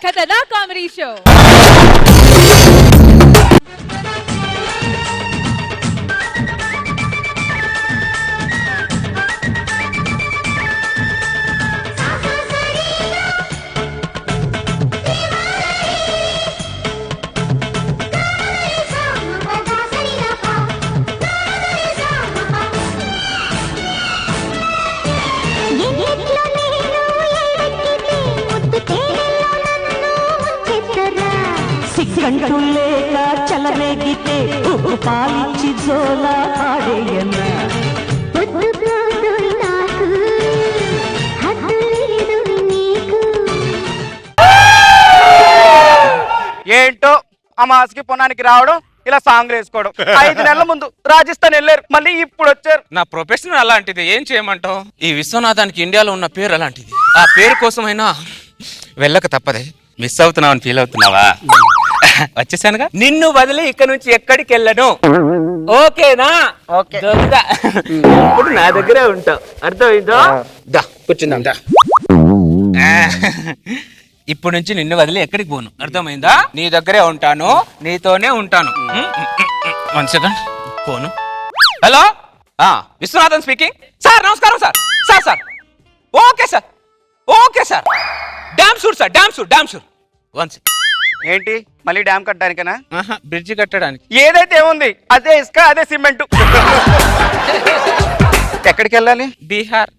खतरनाक comedy show. గంటులేక చలరేగితే పాలిచ్చి జోలా ఆడేయన ఏంటో ఆ మాస్కి పొన్నానికి రావడం ఇలా సాంగ్లు వేసుకోవడం 5 నెలల ముందు రాజస్థాన్ వెళ్ళారు మళ్ళీ ఇప్పుడు వచ్చారు. నా ప్రొఫెషన్ అలాంటిది, ఏం చేయమంటావు? ఈ విశ్వనాథానికి ఇండియాలో ఉన్న పేరు అలాంటిది. ఆ పేరు కోసమైనా వెళ్ళక తప్పదే. మిస్ అవుతున్నావు అని ఫీల్ అవుతున్నావా? వచ్చేసానుగా, నిన్ను వదిలి ఇక్కడ నుంచి ఎక్కడికి వెళ్ళను. ఓకేనా? ఓకే. దొంగ. ఇప్పుడు నా దగ్గరే ఉంటావు, అర్థమైందో? దా కూర్చుందాం దా. ఇప్పుడు నుంచి నిన్ను వదిలి ఎక్కడికి పోను, అర్థమైందా? నీ దగ్గరే ఉంటాను, నీతోనే ఉంటాను. 1 సెకండ్ పోను. Hello, Viswanathan speaking. సార్ నమస్కారం sir. Sir sir okay sir, okay sir. Damn sure sir, damn sure, damn sure. 1 second. ఏంటి మళ్ళీ డ్యామ్ కట్టడానికేనా? బ్రిడ్జి కట్టడానికి. ఏదైతే ఏముంది అదే ఇసుక అదే సిమెంట్. ఎక్కడికి వెళ్ళాలి? బీహార్.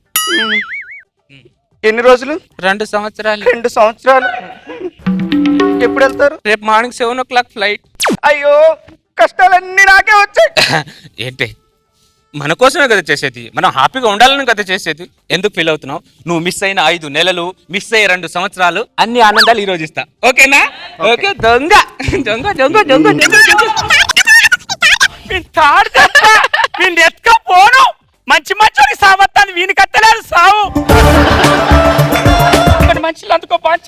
ఎన్ని రోజులు? 2 సంవత్సరాలు. 2 సంవత్సరాలు. ఎప్పుడు వెళ్తారు? రేపు మార్నింగ్ 7 o'clock ఫ్లైట్. అయ్యో కష్టాలన్నీ నాకే వచ్చాయి. ఏంటి, మన కోసమే కదా చేసేది, మనం హ్యాపీగా ఉండాలని కదా చేసేది. ఎందుకు ఫీల్ అవుతున్నావు? నువ్వు మిస్ అయిన 5 నెలలు, మిస్ అయ్యే 2 సంవత్సరాలు, అన్ని ఆనందాలు ఈ రోజు ఇస్తా. ఓకేనా? ఓకే. దొంగ దొంగ దొంగ దొంగ దొంగ. పోను మంచి మంచి సావత్తాన్ని వీని కట్టలేదు సావు. మనుషులు అందుకో పంచ.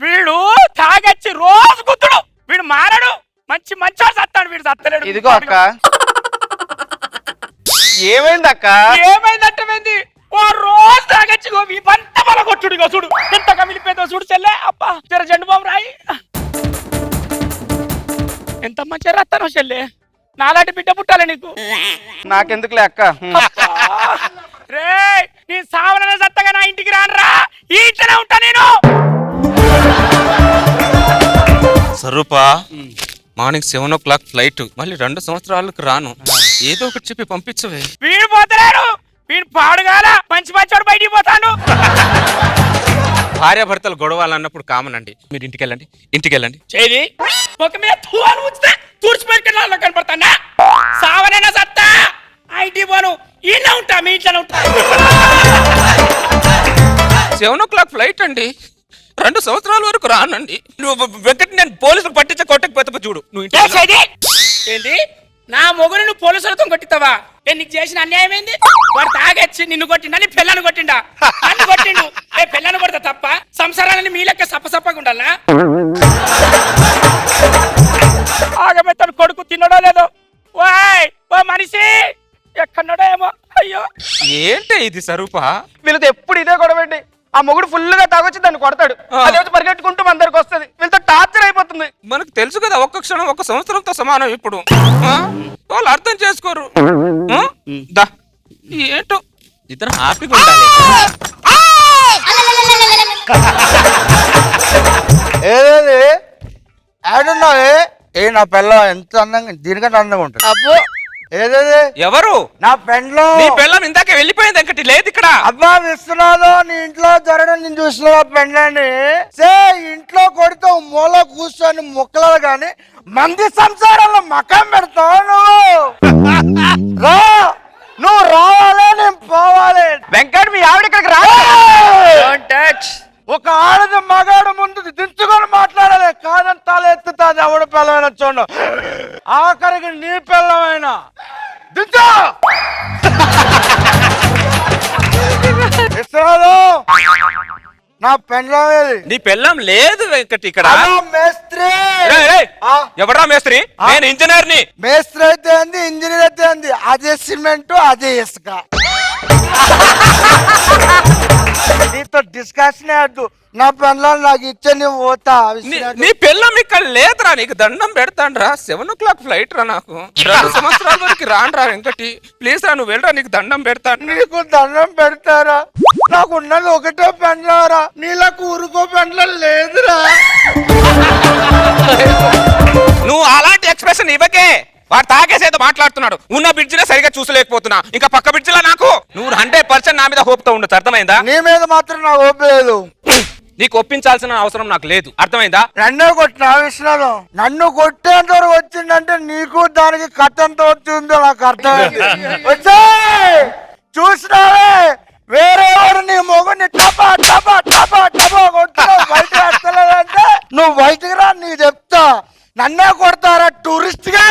వీడు తాగచ్చి రోజు గుద్దుడు, వీడు మారడు. మంచి మంచోడు సత్తాడు, వీడు సత్తలేడు. ఇదిగో అక్క. ఏమైంది అక్క? ఏమైందంటే ఓ రోజు తాగచ్చి పంట బల కొట్టుడు చూడు ఎంత కమిలిపోయిందో చూడు చెల్లె. అబ్బా జర జెండు బాబు రాయి. ఎంత మంచిగా రాస్తానో చెల్లె, నాలాంటి బిడ్డ పుట్టాలి నీకు. నాకెందుకులే అక్క. రే నీ సావన సత్తగా నా ఇంటికి రానరా, ఈ ఇంట్లోనే ఉంటా నేను. స్వరూపా, మార్నింగ్ 7 o'clock ఫ్లైట్, మళ్ళీ 2 సంవత్సరాలకు రాను. ఏదో ఒకటి చెప్పి పంపించవే. వీడు పోతలేడు, వీడు పాడుగాల మంచి మంచోడు బయటికి పోతాడు. భార్యాభర్తలు గొడవాలన్నప్పుడు కామన్ అండి. మీరు ఇంటికి వెళ్ళండి, ఇంటికి వెళ్ళండి. చేది ఒక మీద తూవాలు ఉంచితే తూర్చిపెట్టుకున్నా కనపడతానా? సావనైనా సత్తా ఐటీ పోను, ఇలా ఉంటా, మీ ఇంట్లోనే ఉంటా. 7 o'clock ఫ్లైట్ అండి, 2 సంవత్సరాల వరకు రానండి. నువ్వు వెంకటి నేను పోలీసులు పట్టించే కొట్టకపోతే చూడు. నువ్వు ఏంటి నా మొగుడు నువ్వు పోలీసులతో కొట్టిస్తావా? నీకు చేసిన అన్యాయం ఏంది? వాడు తాగొచ్చి నిన్ను కొట్టిండా, నీ పిల్లను కొట్టిండా? నన్ను కొట్టిండు. పిల్లను కొడతా తప్ప సంసారాలని మీ లెక్క సప్పసప్పగా ఉండాలా? ఆగమెత్తాడు కొడుకు తినడో లేదో. వాయ్ ఓ మనిషి ఎక్కడో ఏమో. అయ్యో ఏంటి ఇది స్వరూపా? వీళ్ళతో ఎప్పుడు ఇదే గొడవండి. ఆ మొగుడు ఫుల్ గా తాగొచ్చి దాన్ని కొడతాడు, అదే పరిగెట్టుకుంటూ మన దగ్గరకు వస్తుంది. వీళ్ళతో టార్చర్ అయిపోతుంది. మనకు తెలుసు కదా, ఒక్క క్షణం 1 సంవత్సరంతో సమానం. ఇప్పుడు వాళ్ళు అర్థం చేసుకోరు. దా ఏంటో ఇద్దరు హ్యాపీగా ఉండాలి. ఏదేది ఆడున్నావే? ఏ నా పిల్ల ఎంత అందంగా, దీనికంటే అందంగా ఉంటుంది. అబ్బో ఏదేది? ఎవరు? నా పెండ్లో. నీ పెళ్ళం ఇందాక వెళ్ళిపోయింది వెంకటి, లేదు ఇక్కడ. అబ్బా విశ్వనాథ్, నీ ఇంట్లో జరగడం నేను చూసిన పెండ్లని. ఇంట్లో కొడితే మూల కూర్చొని ముక్కలు గాని మంది సంసారంలో మకం పెడతావు నువ్వు. రా, నువ్వు రావాలి, నేను పోవాలి. వెంకట్ మీ ఆవిడ ఇక్కడికి రా. ఒక ఆడది మగాడు ముందు దించుకొని మాట్లాడాలి, కాదని తల ఎత్తుతాది. ఎవడు పిల్లమైన చూడు, ఆఖరికి నీ పిల్లమైనా దించు. నా పెండ్లం. నీ పెళ్ళం లేదు వెంకటి ఇక్కడ. మేస్త్రి. ఎవరా మేస్త్రి? నేను ఇంజనీర్ ని. మేస్త్రి అయితే అంది, ఇంజనీర్ అయితే అంది, అదే సిమెంట్ అదే ఇసుక. నీతో డిస్కషన్ వద్దు. నా పెళ్ళాలు నాకు ఇచ్చే నువ్వు పోతా. నీ పిల్లం ఇక్కడ లేదురా, నీకు దండం పెడతాను రా. 7 o'clock ఫ్లైట్ రా, నాకు 2 సంవత్సరాల వరకు రానురా వెంకటి. ప్లీజ్ రా, నువ్వు వెళ్ళరా, నీకు దండం పెడతాను. నీకు దండం పెడతారా? నాకు ఉన్నది ఒకటే పెళ్ళారా, నీళ్ళకు ఊరుకో పెళ్ళ లేదురా. నువ్వు అలాంటి ఎక్స్ప్రెషన్ ఇవ్వకే. వాడు తాగేసేదో మాట్లాడుతున్నాడు. ఉన్న బ్రిడ్జినే సరిగా చూసలేకపోతున్నా, ఇంకా పక్క బ్రిడ్జిలో నాకు. నువ్వు 100% నా మీద హోప్ తో ఉండొచ్చు, అర్థమైందా? నీ మీద మాత్రం నాకు హోప్ లేదు. నీకు ఒప్పించాల్సిన అవసరం నాకు లేదు, అర్థమైందా? నన్ను కొట్టిన విషయాలు నన్ను కొట్టేంత వరకు వచ్చిందంటే నీకు దానికి కథ ఎంత వచ్చిందో నాకు అర్థమైంది. చూసినావే వేరే వాడు నీ మొగుని టపా టపా టపా టపా కొట్టినావు, బయట వస్తలేదంటే నువ్వు బయటకు రా, నీకు చెప్తా. నన్నే కొడతారా టూరిస్ట్ గా?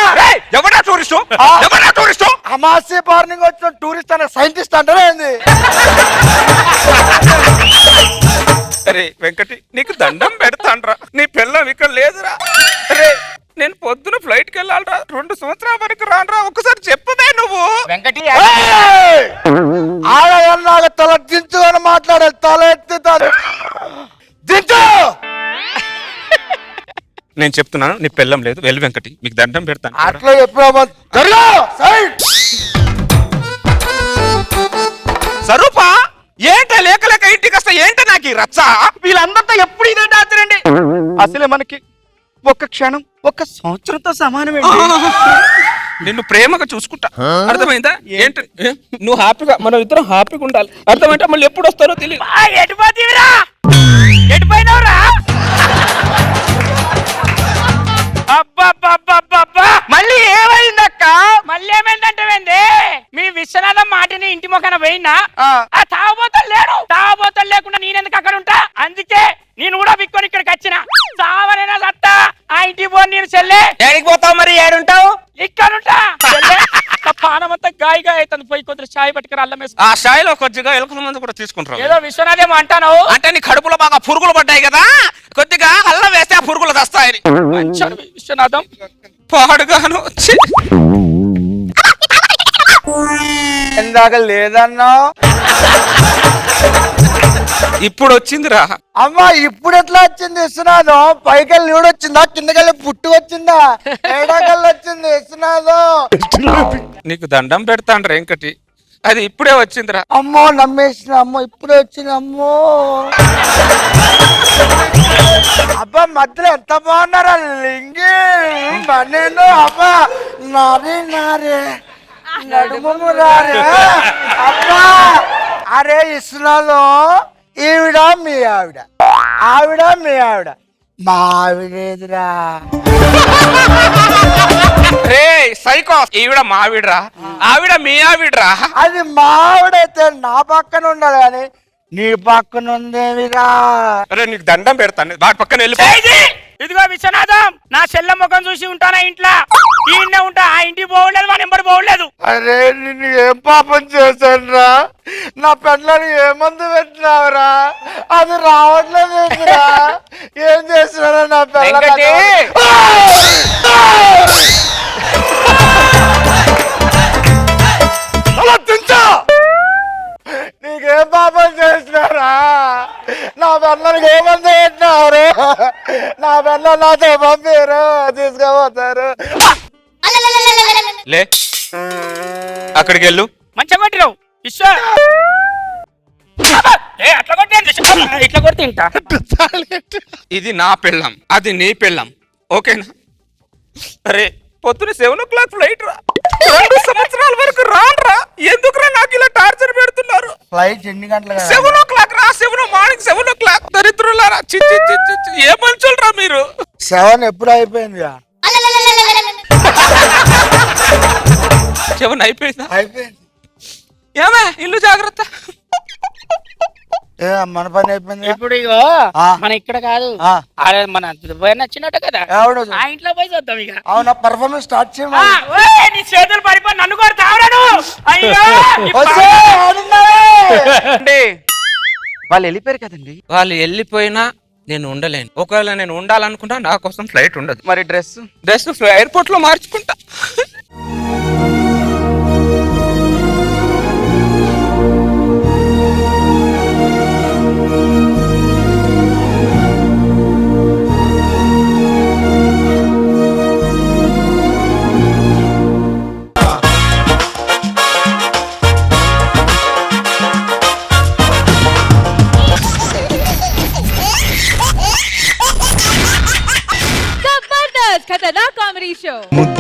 ఎవడా టూరిస్టు? ఎవడా టూరిస్టు? అమాస్య పార్నింగ్ వచ్చిన టూరిస్ట్ అనే సైంటిస్ట్ అంటారా ఏంది? అరే వెంకటి, నీకు దండం పెడతాన్రా, నీ పిల్లం ఇక్కడ లేదురా. అరే నేను పొద్దున ఫ్లైట్ కి వెళ్ళాలరా, 2 సంవత్సరాల వరకు రానరా. ఒకసారి చెప్పవే నువ్వు. వెంకటి ఆడగా తల దించుకొని మాట్లాడాలి. తల ఎత్తి దించు. నేను చెప్తున్నాను, నీ పిల్లం లేదు, వెళ్ళి వెంకటి, మీకు దండం పెడతాను. అట్లా ఎప్పుడు సరూపా ఏంట లేక లేక ఇంటికి వస్తా ఏంట నాకు ఈ రచ్చ? వీళ్ళందరితో ఎప్పుడు ఇదే డాక్టరండి. అసలే మనకి ఒక్క క్షణం 1 సంవత్సరంతో సమానమే. నిన్ను ప్రేమగా చూసుకుంటా, అర్థమైందా? ఏంటి నువ్వు హ్యాపీగా, మనం ఇద్దరం హ్యాపీగా ఉండాలి, అర్థమైందా? మళ్ళీ ఎప్పుడు వస్తారో తెలియదు. ఎటుపోతీవిరా, ఎటుపోయినవురా? అబ్బా మళ్ళీ ఏమైందక్క? మళ్ళీ ఏమైందంటే మీ విశ్వనాథం మాటని ఇంటి మొక్కన పోయినా ఆ తాగబోతలు లేడు. తాగబోతలు లేకుండా నేనెందుకు అక్కడ ఉంటా? అందుకే నేను కూడా బిక్కొని ఇక్కడికి వచ్చిన. సావరైనా సత్తా ఆ ఇంటికి పోను నేను. చెల్లె ఏడికి పోతావు మరి? ఏడుంటావు? ఇక్కడుంటా. పానమంతా గాయగా అవుతుంది. పోయి కొద్దిగా చాయ్ పట్టుకుని అల్లం వేసి ఆ షాయిలో కొద్దిగా ఎలుకల మంది కూడా తీసుకుంటారు. ఏదో విశ్వనాథేమో అంటాను. అంటే నీ కడుపులో బాగా పురుగులు పడ్డాయి కదా, కొద్దిగా అల్లం వేస్తే ఆ పురుగులు వస్తాయని. విశ్వనాథం పాడుగాను ఇందాక లేదన్నా, ఇప్పుడు వచ్చిందిరా. అమ్మా ఇప్పుడు ఎట్లా వచ్చింది విశ్వనాథం? పైకెళ్ళి నీడు వచ్చిందా, కిందకెళ్ళి పుట్టు వచ్చిందా, ఏడాకల్లి వచ్చింది విశ్వనాథం? నీకు దండం పెడతాను వెంకటి, అది ఇప్పుడే వచ్చిందిరా. అమ్మో నమ్మేసిన, అమ్మో ఇప్పుడే వచ్చింది. అమ్మో అబ్బా మధ్యలో ఎంత బాగున్నారా లింగి నేను. అబ్బా నారే నారే నడుము రారే. అబ్బా అరే ఇస్తున్నాను. ఈవిడ మీ ఆవిడ, ఆవిడ మీ ఆవిడ, మా ఆవిడేదిరా. రే సైకో, ఈవిడ మావిడ్రా, ఆవిడ మీ ఆవిడ్రా. అది మా ఆవిడైతే నా పక్కన ఉండాలి కానీ నీ పక్కన ఉందేవిరా. అరే నీకు దండం పెడతాను, వాటి పక్కన వెళ్ళి. ఇదిగో విశ్వనాథం, నా చెల్లె ముఖం చూసి ఉంటానా ఇంట్లో? ఈయన్నే ఉంటా. ఆ ఇంటికి పోవలేదు, మన ఎంబడి పోవలేదు. అరే నిన్ను ఏం పాపం చేశాను రా? నా పెళ్ళని ఏమందు పెట్టినావురా? అది రావట్లేదురా. ఏం చేసినారా నా పెళ్ళ? నీకేం పాపం చేసినారా? నా పెళ్ళకి ఏమందు పెట్టినారు? నా పెళ్ళ నాతో పంపారు, తీసుకుపోతారు. లే అక్కడికి వెళ్ళు. మంచిగా కొట్టిరావు విశ్వ. అట్లా కొట్టి ఇట్లా కొడితే ఇంట. ఇది నా పెళ్ళం, అది నీ పెళ్ళం, ఓకేనా? అరే పొద్దున 7 o'clock ఫ్లైట్ రా, 2 సంవత్సరాల వరకు రానరా. ఎందుకురా నాకు ఇలా టార్చర్ పెడుతున్నారు? ఫ్లైట్ ఎన్ని గంటలు? 7 o'clock రా, మార్నింగ్ 7 o'clock. దరిద్రులారా, ఏ మనుషులరా మీరు? 7 ఎప్పుడు అయిపోయింది? 7 అయిపోయిందా? అయిపోయింది. ఏమే ఇల్లు జాగ్రత్త. మన పని అయిపోయింది. ఇప్పుడు ఇగో మన ఇక్కడ కాదు, మన నచ్చినట్టు కదా ఆ ఇంట్లో పోయి చూద్దాం ఇక. అవునా పర్ఫార్మెన్స్ స్టార్ట్ చేయమా? నీ చేతులు పడిపోయి నన్ను కూడా తావరాను. అయ్యో వాళ్ళు వెళ్ళిపోయారు కదండి. వాళ్ళు వెళ్ళిపోయినా నేను ఉండలేను. ఒకవేళ నేను ఉండాలనుకుంటా నా కోసం ఫ్లైట్ ఉండదు. మరి డ్రెస్ ఎయిర్పోర్ట్ లో మార్చుకుంటా.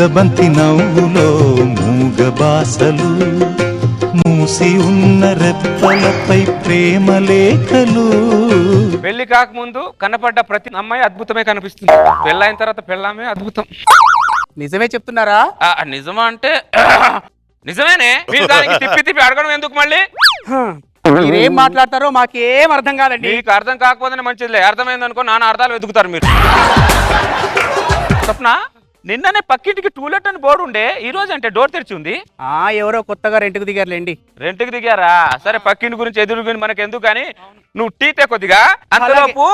ముద్దబంతి నవ్వులో మూగ బాసలు, మూసి ఉన్న రెప్పలపై ప్రేమ లేఖలు. పెళ్లి కాకముందు కనపడ్డ ప్రతి అమ్మాయి అద్భుతమే కనిపిస్తుంది, పెళ్ళైన తర్వాత పెళ్ళామే అద్భుతం. నిజమే చెప్తున్నారా? నిజమా అంటే నిజమేనే. మీరు దానికి తిప్పి తిప్పి అడగడం ఎందుకు మళ్ళీ? మీరేం మాట్లాడతారో మాకేం అర్థం కాదండి. మీకు అర్థం కాకపోతేనే మంచిదిలే, అర్థమైంది అనుకో నాన్న అర్థాలు వెతుకుతారు మీరు. స్వప్న, నిన్ననే పక్కింటికి టూలెట్ అని బోర్డు ఉండే, ఈ రోజు అంటే డోర్ తెరిచి ఉంది. ఎవరో కొత్తగా రెంట్కి దిగారులేండి. రెంట్కి దిగారా? సరే, పక్కింటి గురించి ఎదురు గురించి మనకు ఎందుకు కానీ నువ్వు టీ తే కొద్దిగా. అంతలోపు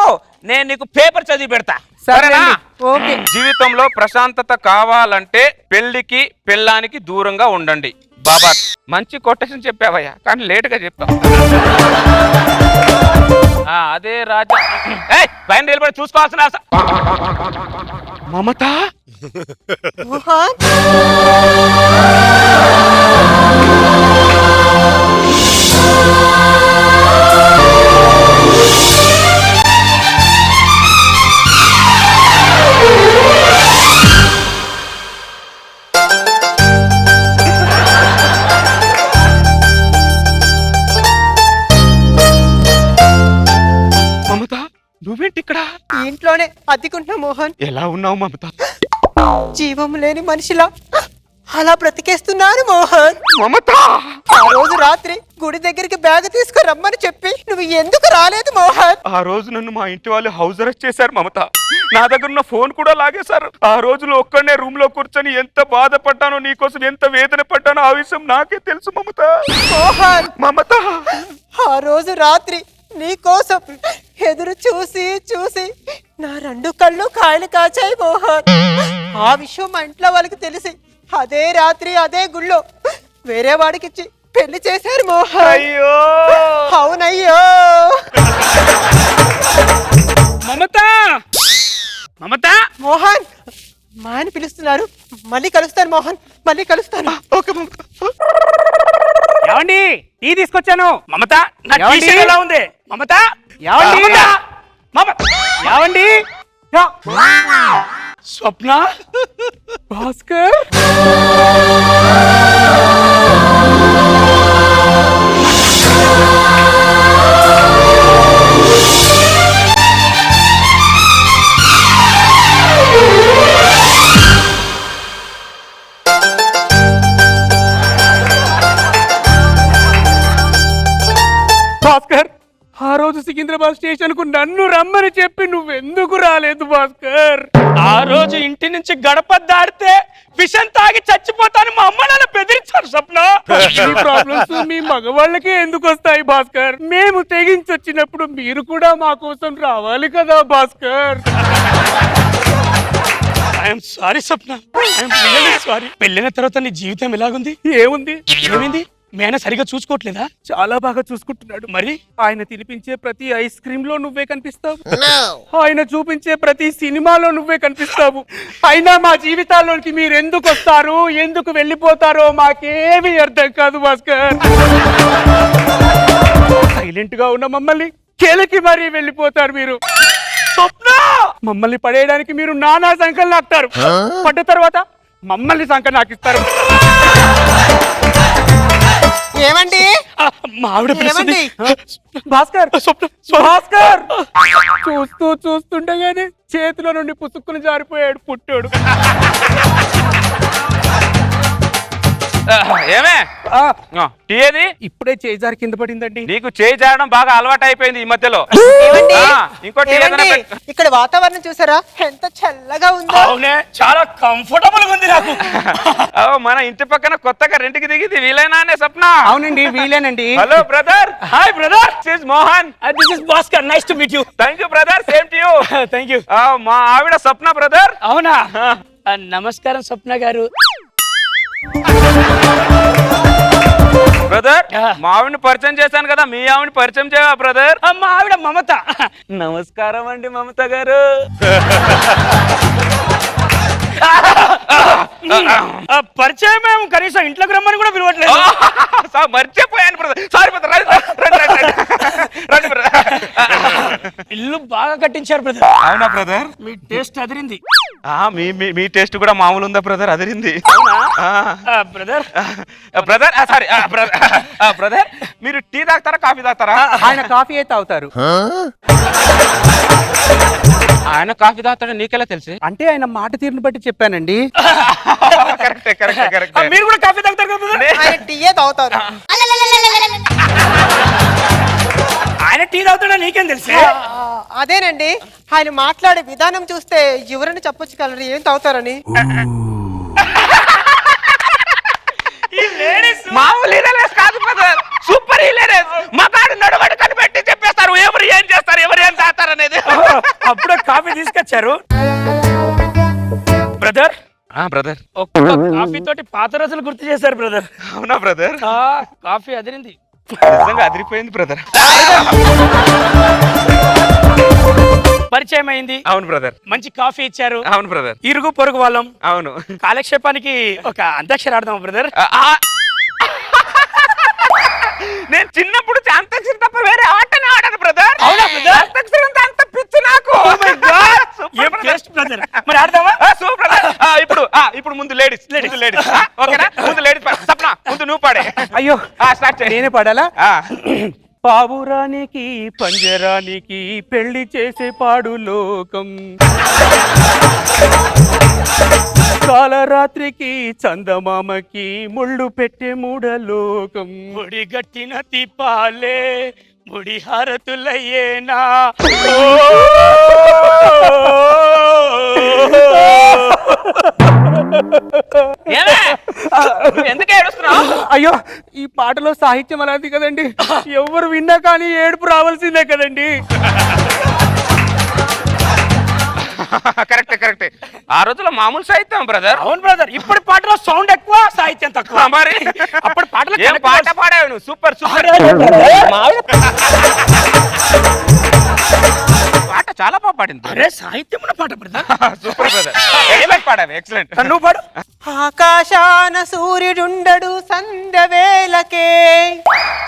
నేను నీకు పేపర్ చదివి పెడతా, సరేనా? ఓకే. జీవితంలో ప్రశాంతత కావాలంటే పెళ్లికి పెళ్ళానికి దూరంగా ఉండండి. బాబా, మంచి కొటేషన్ చెప్పావయ్యా, కానీ లేట్ గా చెప్పావు. అదే రాజా పైన నిలబడి చూసుకోవాల్సిన మమత. మమత, నువ్వేంటి ఇక్కడ? ఇంట్లోనే అద్దెకుంటున్నా మోహన్. ఎలా ఉన్నావు మమత? జీవం లేని మనిషిలా అలా బ్రతికేస్తున్నాను మోహన్. మమత, ఆ రోజు రాత్రి గుడి దగ్గరికి బ్యాగ్ తీసుకుని రమ్మని చెప్పి నువ్వు ఎందుకు రాలేదు మోహన్? ఆ రోజు నన్ను మా ఇంటి వాళ్ళు హౌస్ అరెస్ట్ చేశారు మమత. నా దగ్గర ఉన్న ఫోన్ కూడా లాగేశారు. ఆ రోజులో ఒక్కడనే రూమ్ లో కూర్చొని ఎంత బాధపడ్డానో, నీకోసం ఎంత వేదన పడ్డానో ఆ విషయం నాకే తెలుసు మమత. మోహన్, మమత, ఆ రోజు రాత్రి నీ కోసం ఎదురు చూసి చూసి నా రెండు కళ్ళు కాయలు కాచాయి మోహన్. ఆ విషయం మా ఇంట్లో వాళ్ళకి తెలిసి అదే రాత్రి అదే గుళ్ళో వేరే వాడికిచ్చి పెళ్లి చేశారు మోహన్. అయ్యో అవునయ్యో. మమత, మమత, మోహన్, మా ఆయన పిలుస్తున్నారు. మళ్ళీ కలుస్తాను మోహన్, మళ్ళీ కలుస్తాను. ఓకే మమత. ఏమండి టీ తీసుకొచ్చాను. మమత, నా ఏమండి? టీ-షర్ట్ ఎలా ఉంది మమత? ఏమండి? మమత, ఏమండి? స్వప్న, భాస్కర్, భాస్కర్, ఆ రోజు సికింద్రాబాద్ స్టేషన్ కు నన్ను రమ్మని చెప్పి నువ్వెందుకు రాలేదు భాస్కర్? ఆ రోజు ఇంటి నుంచి గడప దాడితే విషం తాగి చచ్చిపోతాను మా అమ్మ నాన్న బెదిరించారు స్వప్న. ఈ ప్రాబ్లమ్స్ మీ మగవాళ్ళకే ఎందుకు వస్తాయి భాస్కర్? మేము తెగించొచ్చినప్పుడు మీరు కూడా మా కోసం రావాలి కదా Bhaskar. I'm sorry Swapna, I'm really sorry. పెళ్ళిన తర్వాత నీ జీవితం ఎలాగుంది? ఏముంది? ఏమైంది? మీ ఆయన సరిగా చూసుకోవట్లేదా? చాలా బాగా చూసుకుంటున్నాడు. మరి ఆయన తినిపించే ప్రతి ఐస్ క్రీమ్ లో నువ్వే కనిపిస్తావు, ఆయన చూపించే ప్రతి సినిమాలో నువ్వే కనిపిస్తావు. అయినా మా జీవితాల్లోకి మీరు ఎందుకు వస్తారు, ఎందుకు వెళ్ళిపోతారో మాకేమీ అర్థం కాదు భాస్కర్. సైలెంట్ గా ఉన్న మమ్మల్ని కెలకి మరీ వెళ్ళిపోతారు మీరు. స్వప్న, మమ్మల్ని పడేయడానికి మీరు నానా సంకలు నాకుతారు, పడ్డ తర్వాత మమ్మల్ని సంక నాకిస్తారు. ఏమండి? మా ఆవిడ పిలుస్తుంది. భాస్కర్, భాస్కర్, చూస్తూ చూస్తుండగానే చేతిలో నుండి పుసుక్కుని జారిపోయాడు పుట్టోడు. ఏమే టీ ఏది? ఇప్పుడే చేజారి కింద పడిందండి. నీకు చేయి జారడం బాగా అలవాటు అయిపోయింది ఈ మధ్యలో. ఏమండి? ఇంకో టీ ఏదైనా ఏమండి? ఇక్కడ వాతావరణం చూసారా ఎంత చల్లగా ఉందో? అవునే, చాలా కంఫర్టబుల్ గా ఉంది నాకు. మన ఇంటి పక్కన కొత్తగా రెంట్కి దిగింది వీలైనా అనే స్వప్న. అవునండి వీలేనండి. Hello brother. Hi brother, this is Mohan. This is Bhaskar, nice to meet you. Thank you brother, same to you. Thank you. మా ఆవిడ స్వప్న బ్రదర్. అవునా? నమస్కారం స్వప్న గారు. బ్రదర్, మా ఆవిడని పరిచయం చేశాను కదా, మీ ఆవిడని పరిచయం చేయవా బ్రదర్? మా ఆవిడ మమత. నమస్కారం అండి మమత గారు. పరిచయం మేము కనీసం ఇంట్లోకి రమ్మని కూడా పిలవట్లేదు. సార్ మర్చిపోయాను బ్రదర్. Sorry brother. రండి బ్రదర్. ఇల్లు బాగా కట్టించారు బ్రదర్. అవునా బ్రదర్? మీ టేస్ట్ అదిరింది. మీ టేస్ట్ కూడా మామూలు ఉందా బ్రదర్? అదిరింది బ్రదర్. బ్రదర్ సారీ బ్రదర్, మీరు టీ తాగుతారా కాఫీ తాగుతారా? ఆయన కాఫీ అయితే తాగుతారు. ఆయన కాఫీ తాగుతాడు నీకెలా తెలుసు? అంటే ఆయన మాట తీరుని బట్టి చెప్పానండి. కరెక్టే కరెక్టే కరెక్టే. మీరు కూడా కాఫీ తాగుతారు కదా brother? ఆయన టీయే తాగుతారు. ఆయన టీ తాగుతాడా నీకేం తెలుసు? అదేనండి, ఆయన మాట్లాడే విధానం చూస్తే ఎవరని చెప్పొచ్చు కలరు ఏం తాగుతారని. ఈ లేడీస్ మామూలు హీరోలేస్ కాదు బ్రదర్, సూపర్ హీరోలేస్. మగాడు నడువడు కనిపెట్టి చెప్పేస్తారు ఎవరు ఏం చేస్తారు, ఎవరు ఏం తాగుతారు అనేది. అప్పుడే కాఫీ తీసుకొచ్చారు బ్రదర్. బ్రదర్ ఒక్క కాఫీ తోటి పాత రోజులు గుర్తు చేశారు బ్రదర్. అవునా బ్రదర్? కాఫీ అదిరింది. నిజంగా అదిరిపోయింది బ్రదర్. పరిచయం అయింది. అవును బ్రదర్. మంచి కాఫీ ఇచ్చారు. అవును బ్రదర్. ఇరుగు పొరుగు వాళ్ళం. అవును. కాలక్షేపానికి ఒక అంతాక్షరి ఆడదాం బ్రదర్. నేను చిన్నప్పుడు అంతాక్షరి తప్ప వేరే ఆటనే ఆడాను బ్రదర్. అవునా బ్రదర్? అంతాక్షరి అంటే అంత పిచ్చి నాకు. ఏం టేస్ట్ బ్రదర్. మరి ఆడదామా? సూపర్. ఇప్పుడు ముందు లేడీస్ ఓకేనా? ముందు లేడీస్. సప్న ముందు నువ్వు పాడే. అయ్యో స్టార్ట్ చేయి. నేనే పాడాలా? పావురానికి పంజరానికి పెళ్లి చేసే పాడు లోకం, కాలరాత్రికి చందమామకి ముళ్ళు పెట్టే మూడలోకం, ముడి గట్టిన దీపాలే ముడి హారతులయ్యేనా. ఎందుకు ఏడుస్తున్నావు? అయ్యో, ఈ పాటలో సాహిత్యం అలాంటి కదండి, ఎవరు విన్నా కానీ ఏడుపు రావాల్సిందే కదండి. కరెక్టే కరెక్టే. ఆ రోజుల్లో మామూలు సాహిత్యం బ్రదర్. అవును బ్రదర్, ఇప్పుడు పాటలో సౌండ్ ఎక్కువ సాహిత్యం తక్కువ. మరి అప్పుడు పాటలు ఏం పాట పాడావు నువ్వు? Super super. పాట చాలా బాగా పాడింది. అరే సాహిత్యం ఉన్న పాట బ్రదర్. Super brother. ఏమై పాడావు? ఎక్సలెంట్. నువ్వు పాడు. ఆకాశాన సూర్యుడుండడు సంధ్యవేళకే,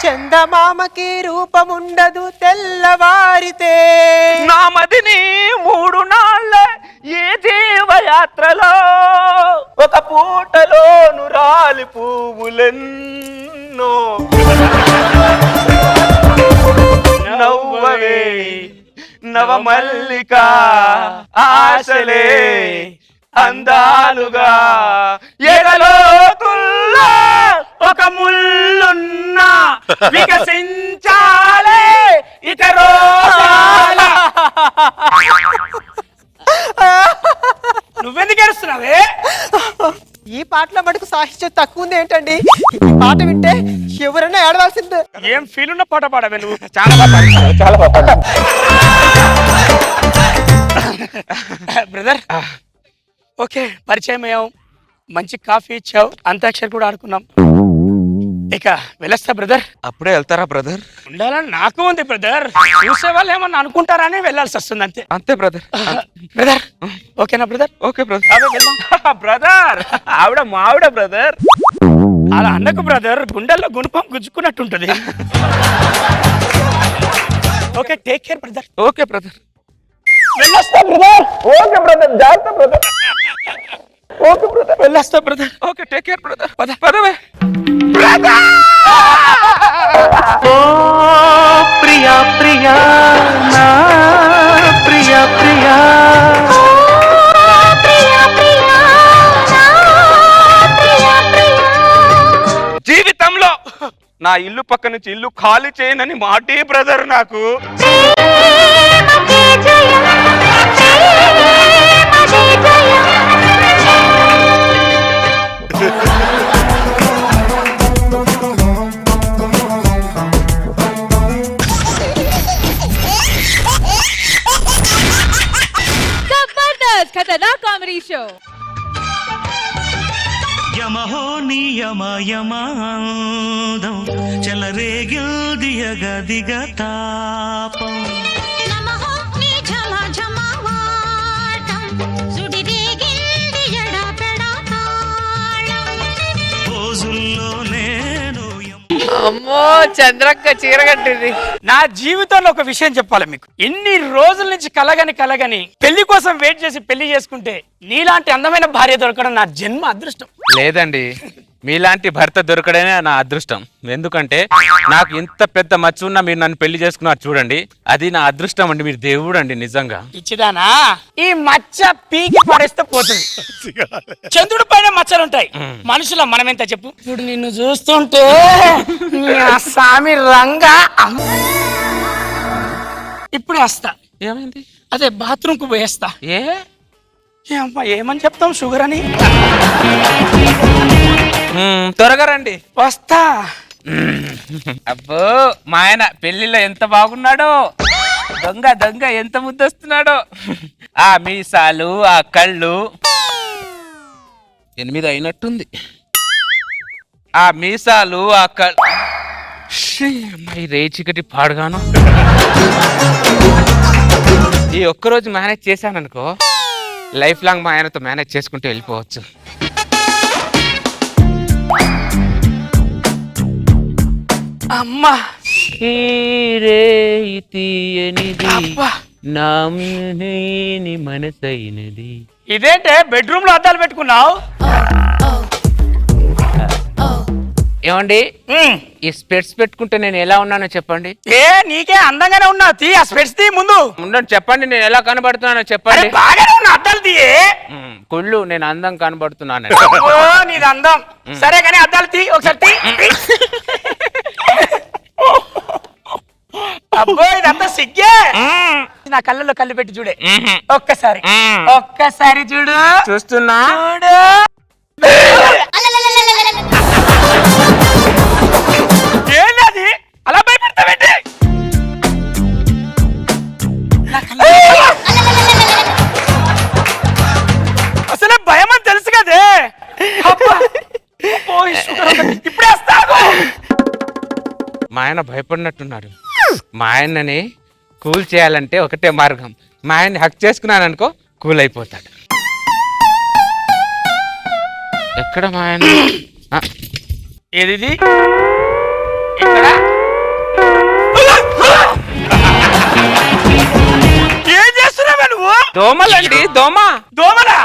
చందమామకి రూపముండదు తెల్లవారితే. నా మదిని 3 నాళ్ళ ఏ జీవయాత్రలో ఒక పూటలోను రాలి పువ్వులెన్నో నవ్వవే నవమల్లిక ఆశలే అందాలుగా ఎగలోతుల్లో ఒక ముల్లున్న వికసించాలే ఇక రోజాల. నువ్వెందుకు ఏడుస్తున్నావే? ఈ పాటలో మటుకు సాహిత్యం తక్కువ ఉంది ఏంటండి? ఈ పాట వింటే ఎవరైనా ఏడవలసిందే. ఏం ఫీల్ ఉన్న పాట పాడవే నువ్వు? చాలా బాగా చాలా బాగా. బ్రదర్ ఓకే, పరిచయం అయ్యాం, మంచి కాఫీ ఇచ్చావు, అంతాక్షరి కూడా ఆడుకున్నాం. ఇక వెళ్ళొస్తా బ్రదర్. అప్పుడే వెళ్తారా బ్రదర్? ఉండాలని నాకు ఉంది బ్రదర్. చూసే వాళ్ళు ఏమన్నా అనుకుంటారని వెళ్ళాల్సి వస్తుంది అంతే. అంతే బ్రదర్. బ్రదర్ ఓకేనా బ్రదర్? Okay brother. బ్రదర్ ఆవిడ మావిడ బ్రదర్. అలా అన్నకు బ్రదర్, గుండెల్లో గుణపం గుజ్జుకున్నట్టుంటది. Okay, take care brother. Okay brother. వెళ్ళొస్తా బ్రదర్. Okay brother. జాగ్రత్త బ్రదర్. Okay brother. వెళ్ళొస్తా brother. Okay, take care brother. పదవే బ్రదర్. ఓ ప్రియా ప్రియా నా ప్రియా ప్రియా, జీవితంలో నా ఇల్లు పక్క నుంచి ఇల్లు ఖాళీ చేయనని మాటే బ్రదర్ నాకు. जबरदस्त खतरनाक कॉमेडी शो. యమహో నియమ యమాదం చెలరేగిల్దియగ దిగ తాపం. నమః నీ ఝమ ఝమ వాటం సుడిరేగిల్దియ రోజుల్లో నేను అమ్మో చంద్రక్క చీర కట్టింది. నా జీవితంలో ఒక విషయం చెప్పాలి మీకు. ఇన్ని రోజుల నుంచి కలగని పెళ్లి కోసం వెయిట్ చేసి పెళ్లి చేసుకుంటే నీలాంటి అందమైన భార్య దొరకడం నా జన్మ అదృష్టం. లేదండి, మీలాంటి భర్త దొరకడమే నా అదృష్టం. ఎందుకంటే నాకు ఇంత పెద్ద మచ్చ ఉన్నా మీరు నన్ను పెళ్లి చేసుకున్నారు చూడండి, అది నా అదృష్టం అండి. మీరు దేవుడు అండి నిజంగా. ఇచ్చిదానా ఈ మచ్చ పీకి పడేస్తే పోతుంది. చంద్రుడి పైన మచ్చలు ఉంటాయి, మనుషుల మనం ఎంత చెప్పు. ఇప్పుడు నిన్ను చూస్తుంటే స్వామి రంగా ఇప్పుడే వస్తా. ఏమైంది? అదే బాత్రూమ్ కు పోయేస్తా. ఏమని చెప్తాం షుగర్ అని. త్వరగా రండి. వస్తా. అబ్బో మా ఆయన పెళ్లిలో ఎంత బాగున్నాడో, దొంగ దొంగ ఎంత ముద్దొస్తున్నాడో. ఆ మీసాలు, ఆ కళ్ళు 8 అయినట్టుంది. ఆ మీసాలు, ఆ కళ్ళు అమ్మాయి రేచికటి పాడుగాను. ఈ ఒక్కరోజు మేనేజ్ చేశాననుకో, లైఫ్ లాంగ్ మా ఆయనతో మేనేజ్ చేసుకుంటూ వెళ్ళిపోవచ్చు. అమ్మా మనసైనది. ఇదేంటే బెడ్రూమ్ లో అద్దాలు పెట్టుకున్నావు? ఏమండి, ఈ స్పెట్స్ పెట్టుకుంటే నేను ఎలా ఉన్నానో చెప్పండి. నీకే అందంగానే ఉన్నావు. తీ ఆ స్పెట్స్ తీ ముందు. ఉండండి, చెప్పండి నేను ఎలా కనబడుతున్నానో చెప్పండి. బాగానే ఉన్నా, అద్దాలు తీయే. కుళ్ళు నేను అందం కనబడుతున్నాను. నీది అందం సరే కానీ అద్దాలు తీ ఒకసారి తీ. అబ్బో ఇదంతా సిగ్గే. నా కళ్ళల్లో కళ్ళు పెట్టి చూడే ఒక్కసారి. ఒక్కసారి చూడు. చూస్తున్నా. చూడు. ఏంటది అలా భయపెడతావేంటి? అసలే భయం అని తెలుసు కదే. ఇప్పుడే వస్తాను. మా ఆయన భయపడినట్టున్నాడు. మా ఆయనని కూల్ చేయాలంటే ఒకటే మార్గం, మా ఆయన్ని హక్ చేసుకున్నాను అనుకో కూల్ అయిపోతాడు. ఎక్కడ మా ఆయన? ఏది ఇక్కడ? ఏం చేస్తున్నావా నువ్వు? దోమలండి. దోమలా?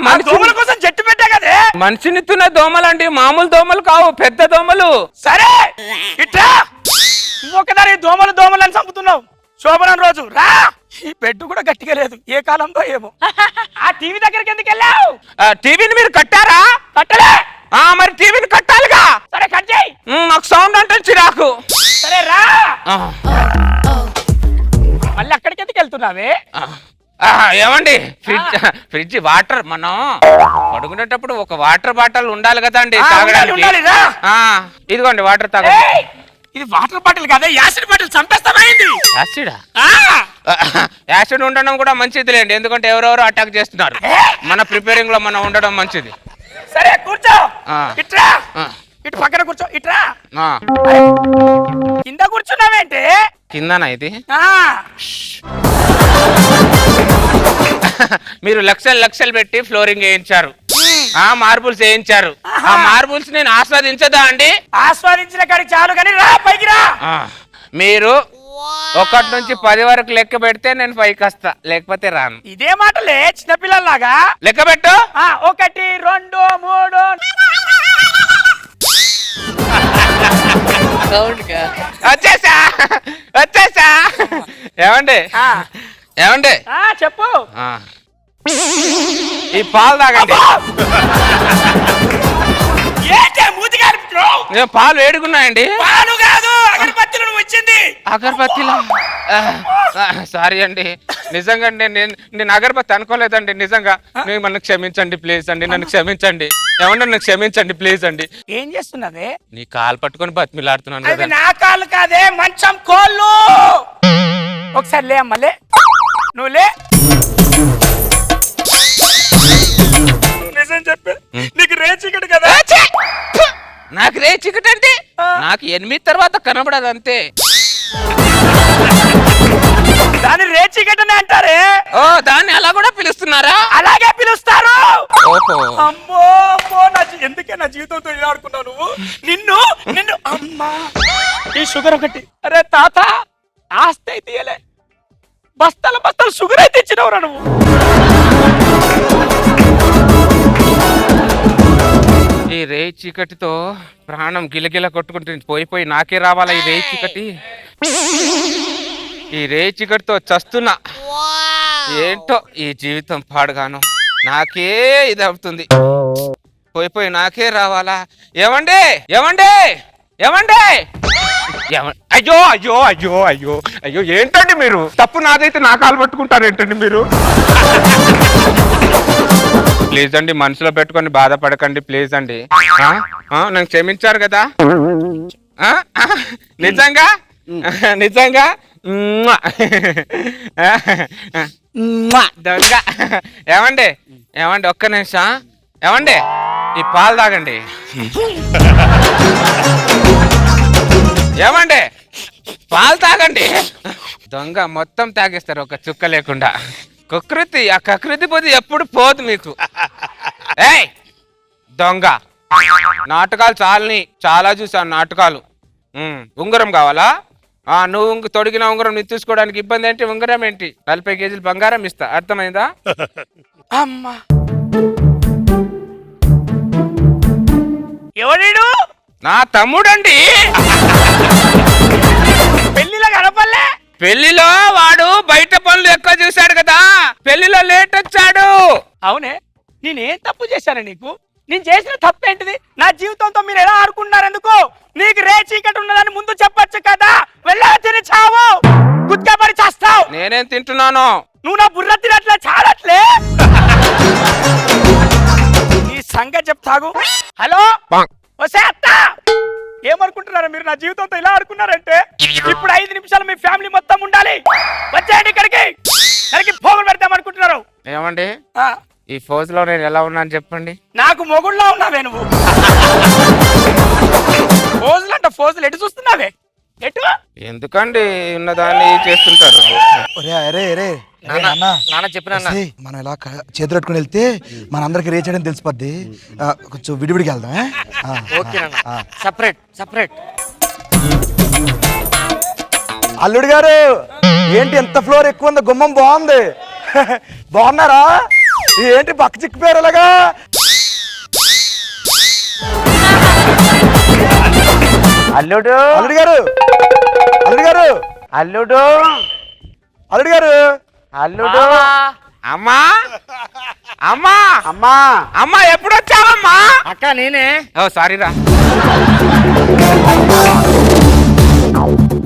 మనిషి దోమల కోసం చెట్టు పెట్టా కదే. మనిషిని తిన్న దోమలండి, మామూలు దోమలు కావు, పెద్ద దోమలు. సరే ఇట్లా ఒకదాని దోమలు అని చంపుతున్నావు. శోభనం రోజు రా. ఈ బెడ్ కూడా గట్టిగా లేదు, ఏ కాలంలో ఏమో. ఆ టీవీ దగ్గరికి ఎందుకు వెళ్ళావు? టీవీని మీరు కట్టారా? కట్టలే. మరి టీవీని కట్టాలిగా. సరే కట్ చేయి. నాకు సౌండ్ అంటే చిరాకు. సరే రా. మళ్ళీ అక్కడికి ఎందుకు వెళ్తున్నావే? ఏమండి, ఫ్రిడ్జ్ వాటర్ మనం పడుకునేటప్పుడు ఒక వాటర్ బాటిల్ ఉండాలి కదా అండి తాగడానికి. ఇదిగోండి వాటర్ తాగండి. ఇది వాటర్ బాటిల్ కాదా, యాసిడ్ బాటిల్. చంపేస్తామైంది. యాసిడా? యాసిడ్ ఉండడం కూడా మంచిది లేండి, ఎందుకంటే ఎవరెవరో అటాక్ చేస్తున్నారు. మన ప్రిపేరింగ్ లో మనం ఉండడం మంచిది. సరే కూర్చో. ఇట్రా. ఇటు పక్కన కూర్చో. ఇట్రా. కింద కూర్చున్నావేంటి? కిందనా ఇది? మీరు లక్షలు పెట్టి ఫ్లోరింగ్ వేయించారు, మార్బుల్స్ వేయించారు. ఆ మార్బుల్స్ నేను ఆస్వాదించదా అండి? ఆస్వాదించిన కాడికి చాలు కానీ రా, పైకి రా. మీరు 1 నుంచి 10 వరకు లెక్క పెడితే నేను పైకి వస్తా, లేకపోతే రాను. ఇదే మాటలే చిన్నపిల్లల్లాగా. లెక్క పెట్టు. 1 2 3 వచ్చేసా. ఏమండి చెప్పు. ఈ పాలు తాగండి. పాలు వేడుకున్నాయండి. పాలు కాదు, అగరబత్తిలు వచ్చింది. అగరబత్తిలా? సారీ అండి, నిజంగా నేను అగరబత్తి అనుకోలేదండి. నిజంగా నన్ను క్షమించండి ప్లీజ్ అండి, నన్ను క్షమించండి. ఏమన్నా నన్ను క్షమించండి ప్లీజ్ అండి. ఏం చేస్తున్నదే? నీ కాలు పట్టుకొని బతిమిలాడుతున్నాను కదా. నా కాళ్ళు కాదే, మంచం కోళ్ళు. ఒకసారి లే అమ్మ, లే. నువ్వు లే. నిజం చెప్పు, నీకు రేచికడు కదా? నాకు రేచికటి అంటే నాకు 8 తర్వాత కనబడదు అంతే. దాన్ని రేచికటనే అంటారే. ఓ దాన్ని అలా కూడా పిలుస్తున్నారా? అలాగే పిలుస్తారు. ఓహో అమ్మో అమ్మో ఎందుకే నా జీవితంతో ఇలా ఆడుకున్నావు నువ్వు? నిన్ను నిన్ను అమ్మా ఈ షుగర్ ఒకటి. అరే తాత ఆస్తి అయితే ఇయ్యలే, బస్తాల బస్తాలు షుగర్ అయితే ఇచ్చినవరా నువ్వు. ఈ రేయి చీకటితో ప్రాణం గిలగిల కొట్టుకుంటుంది. పోయి నాకే రావాలా ఈ రేయి చీకటి? ఈ రేయి చీకటితో చస్తున్నా. ఏంటో ఈ జీవితం పాడుగాను, నాకే ఇది అవుతుంది. పోయి నాకే రావాలా? ఏమండి ఏమండి ఏమండి అయ్యో అయ్యో అయ్యో అయ్యో అయ్యో ఏంటండి మీరు? తప్పు నాదైతే నా కాలు పట్టుకుంటారు ఏంటండి మీరు? ప్లీజ్ అండి, మనసులో పెట్టుకొని బాధపడకండి ప్లీజ్ అండి. నన్ను క్షమించారు కదా? నిజంగా నిజంగా దొంగ. ఏమండి ఏమండి ఒక్క నిమిషం. ఏమండి ఈ పాలు తాగండి. ఏమండి పాలు తాగండి. దొంగ మొత్తం తాగేస్తారు ఒక చుక్క లేకుండా. కకృతి, ఆ కకృతి పోతే ఎప్పుడు పోదు మీకు. ఏయ్ దొంగ, నాటకాలు చాలా చూసాను నాటకాలు. ఉంగరం కావాలా? నువ్వు తొడిగిన ఉంగరం నీ తీసుకోవడానికి ఇబ్బంది ఏంటి? ఉంగరం ఏంటి? 40 కేజీలు బంగారం ఇస్తా, అర్థమైందా? అమ్మా ఎవడీడు? నా తమ్ముడండి. పెళ్లిలో కనపల్లే. పెళ్లిలో వాడు బయట పనులు ఎక్కువ చూశాడు కదా, పెళ్లిలో లేట్ వచ్చాడు. అవునే, నేనేం తప్పు చేశాను నీకు? నేను చేసిన తప్పేంటిది? నా జీవితంతో మీరు ఎలా ఆడుకున్నారు? ఎందుకు? నీకు రే చీకటి ఉన్నదని ముందు చెప్పొచ్చు కదా. వెళ్ళా తిని చావు, గుద్దుపడి చేస్తావు. నేనేం తింటున్నాను? నువ్వు నా బుర్ర తినట్లే, చాలట్లే. ఈ సంగతి చెప్తాగు. హలో వసే అత్త, ఏమనుకుంటున్నారా మీరు? నా జీవితంతో ఇలా ఆడుకున్నారంటే ఇప్పుడు 5 నిమిషాలు మీ ఫ్యామిలీ మొత్తం ఉండాలి. వచ్చేయండి ఇక్కడికి, ఇక్కడికి పోగులు పెడతాం అనుకుంటున్నారు. ఏమండి ఈ ఫోజ్ లో నేను ఎలా ఉన్నాను చెప్పండి? నాకు మొగుళ్ళో ఉన్నావే నువ్వు. ఫోజులు అంట, ఫోజులు ఎటు చూస్తున్నావే? ఎటు? ఎందుకండి ఉన్నదాన్ని చేస్తుంటారు. నాన్న చెప్పిన మనం ఇలా చేతులు పెట్టుకుని వెళ్తే మనందరికి రేచడం తెలిసిపోద్ది. కొంచెం విడివిడికి వెళ్దాం. Separate separate. అల్లుడు గారు ఏంటి ఎంత ఫ్లోర్ ఎక్కువ ఉంది? గుమ్మం బాగుంది. బాగున్నారా? ఏంటి పక్క చిక్కిపోయారు అలాగా? అల్లుడు అల్లుడు గారు అల్లుడు గారు అల్లుడు అల్లుడు గారు అల్లుడు. అమ్మా అమ్మా అమ్మా అమ్మా ఎప్పుడు వచ్చావమ్మా? అక్క నేనే. ఓ సారీ రా.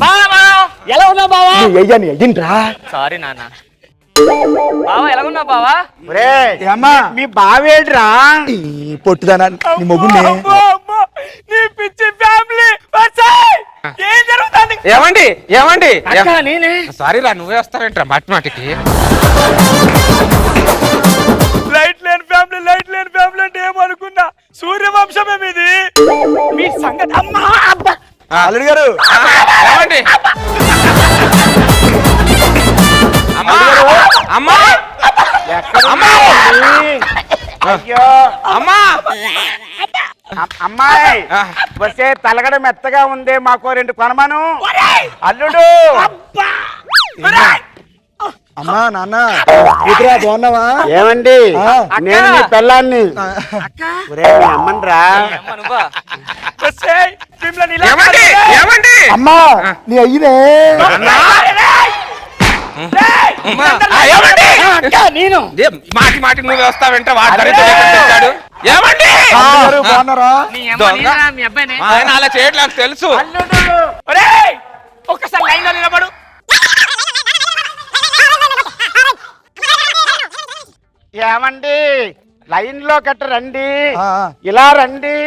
బావా ఎలా ఉన్నావు బావా? ఏంట్రా? సారీ నాన్న. బావా ఎలా ఉన్నావు బావా? మీ బావేడ్రా? పొట్టుదానా నీ మొగుడిని. నీ పిచ్చి ఫ్యామిలీ ఏం జరుగుతుంది? ఏమండి ఏమండి నేనే. సారీ రా, నువ్వే వస్తావేంట్రా మాటికి? లైట్ లేని ఫ్యామిలీ అంటే ఏమనుకున్నా? సూర్యవంశమే మీది. మీ సంగతి అమ్మా అబ్బా. అల్లుడు గారు ఏమండి అమ్మా అమ్మా అమ్మా అయ్యో అమ్మా అమ్మాయి వచ్చే తలగడ మెత్తగా ఉంది, మాకు 2 కొనమను. అల్లుడు అమ్మా నాన్న కూతురా బాగున్నావా? ఏమండి నేను నీ పెళ్ళాన్ని. అమ్మని రా. ఏమండి ఏమండి అమ్మా నీ అయ్యినే. నేను మాటి నువ్వే వస్తావంటే వాడు ఏమండి బాగున్నారా? దొంగ. ఆయన అలా చేయట్లేదు నాకు తెలుసు. ఒక్కసారి లైన్ లో నిలబడు. ఏమండి లైన్ లో కట్ట రండి, ఇలా రండి.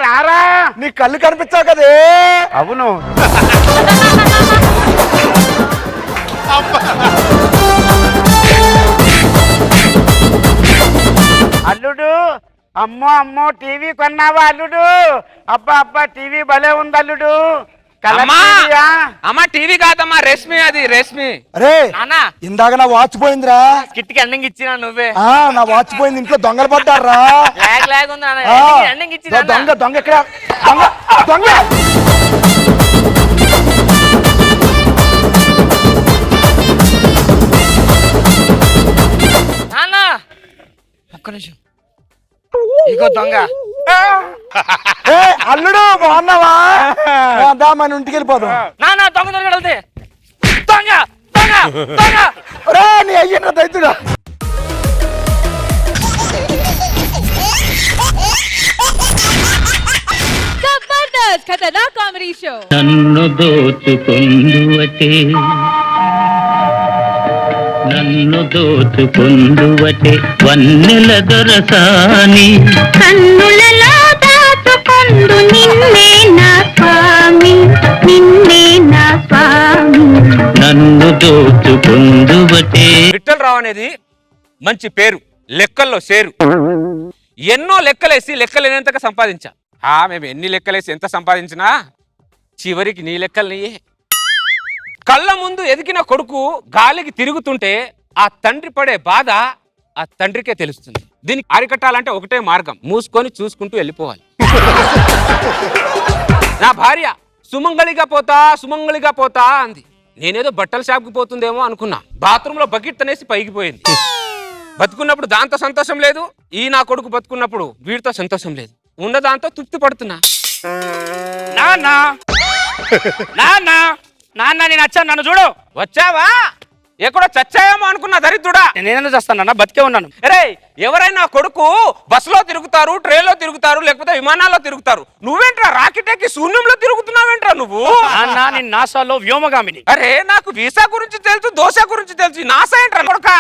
రారా, నీ కళ్ళు కనిపించావు కదే. అవును. అల్లుడు అమ్మో టీవీ కొన్నావా అల్లుడు? అబ్బా టీవీ భలే ఉంది అల్లుడు. అమ్మా అమ్మా టీవీ కాదమ్మా రేష్మి, అది రేష్మి. అరే నాన్న ఇందాక నా వాచ్ పోయిందిరా. కిట్కి ఎండింగ్ ఇచ్చినా నువ్వే. నా వాచ్ పోయింది, ఇంట్లో దొంగలు పడ్డారా. లాగ్ ఉంది నాన్న. ఎండింగ్ ఇచ్చి దొంగ దొంగ ఎక్కడ దొంగ దొంగ నాన్న ఒక్క నిమిషం. ఇగో దొంగ. అల్లుడు బాగున్నావా? దా మన ఇంటికి వెళ్ళిపోదాం. నాన్న దొంగ దొంగ దొంగ దొంగ దొంగ. నీ అయ్యన్న దైతుడా. जबरदस्त खतरनाक कॉमेडी शो నన్ను దోచుకొందువటే, నన్ను దోచుకొందువటే వన్నెల దొరసాని, కన్నులలో దాచుకొందు నిన్నే నా స్వామి, నిన్నే నా స్వామి. నన్ను దోచుకొందువటే. విఠలరావు అనేది మంచి పేరు, లెక్కల్లో సేరు. ఎన్నో లెక్కలేసి లెక్కలేనంతగా సంపాదించా. మేము ఎన్ని లెక్కలేసి ఎంత సంపాదించినా చివరికి నీ లెక్కలు నీయే. కళ్ళ ముందు ఎదిగిన కొడుకు గాలికి తిరుగుతుంటే ఆ తండ్రి పడే బాధ ఆ తండ్రికే తెలుస్తుంది. దీనికి అరికట్టాలంటే ఒకటే మార్గం, మూసుకొని చూసుకుంటూ వెళ్ళిపోవాలి. నా భార్య సుమంగళిగా పోతా అంది. నేనేదో బట్టల షాప్కి పోతుందేమో అనుకున్నా. బాత్రూంలో బకెట్ అనేసి పైకిపోయింది. బతుకున్నప్పుడు దాంతో సంతోషం లేదు, ఈ నా కొడుకు బతుకున్నప్పుడు వీడితో సంతోషం లేదు. ఉన్న దాంతో తృప్తి పడుతున్నా. నాన్న నాన్న నాన్న నేను వచ్చాను, నన్ను చూడు. వచ్చావా? ఎక్కడో చచ్చాయేమో అనుకున్నా దరిద్రుడా. నేనెందుకు చేస్తానన్నా, బతికే ఉన్నాను. అరే ఎవరైనా కొడుకు బస్సులో తిరుగుతారు, ట్రైన్లో తిరుగుతారు, లేకపోతే విమానాల్లో తిరుగుతారు. నువ్వేంట్రా రాకెట్ ఎక్కి శూన్యంలో తిరుగుతున్నావేంట్రా నువ్వు? నాన్న నేను నాసాలో వ్యోమగామిని. అరే నాకు వీసా గురించి తెలుసు, దోశ గురించి తెలుసు, నాసా ఏంట్రా కొడుక?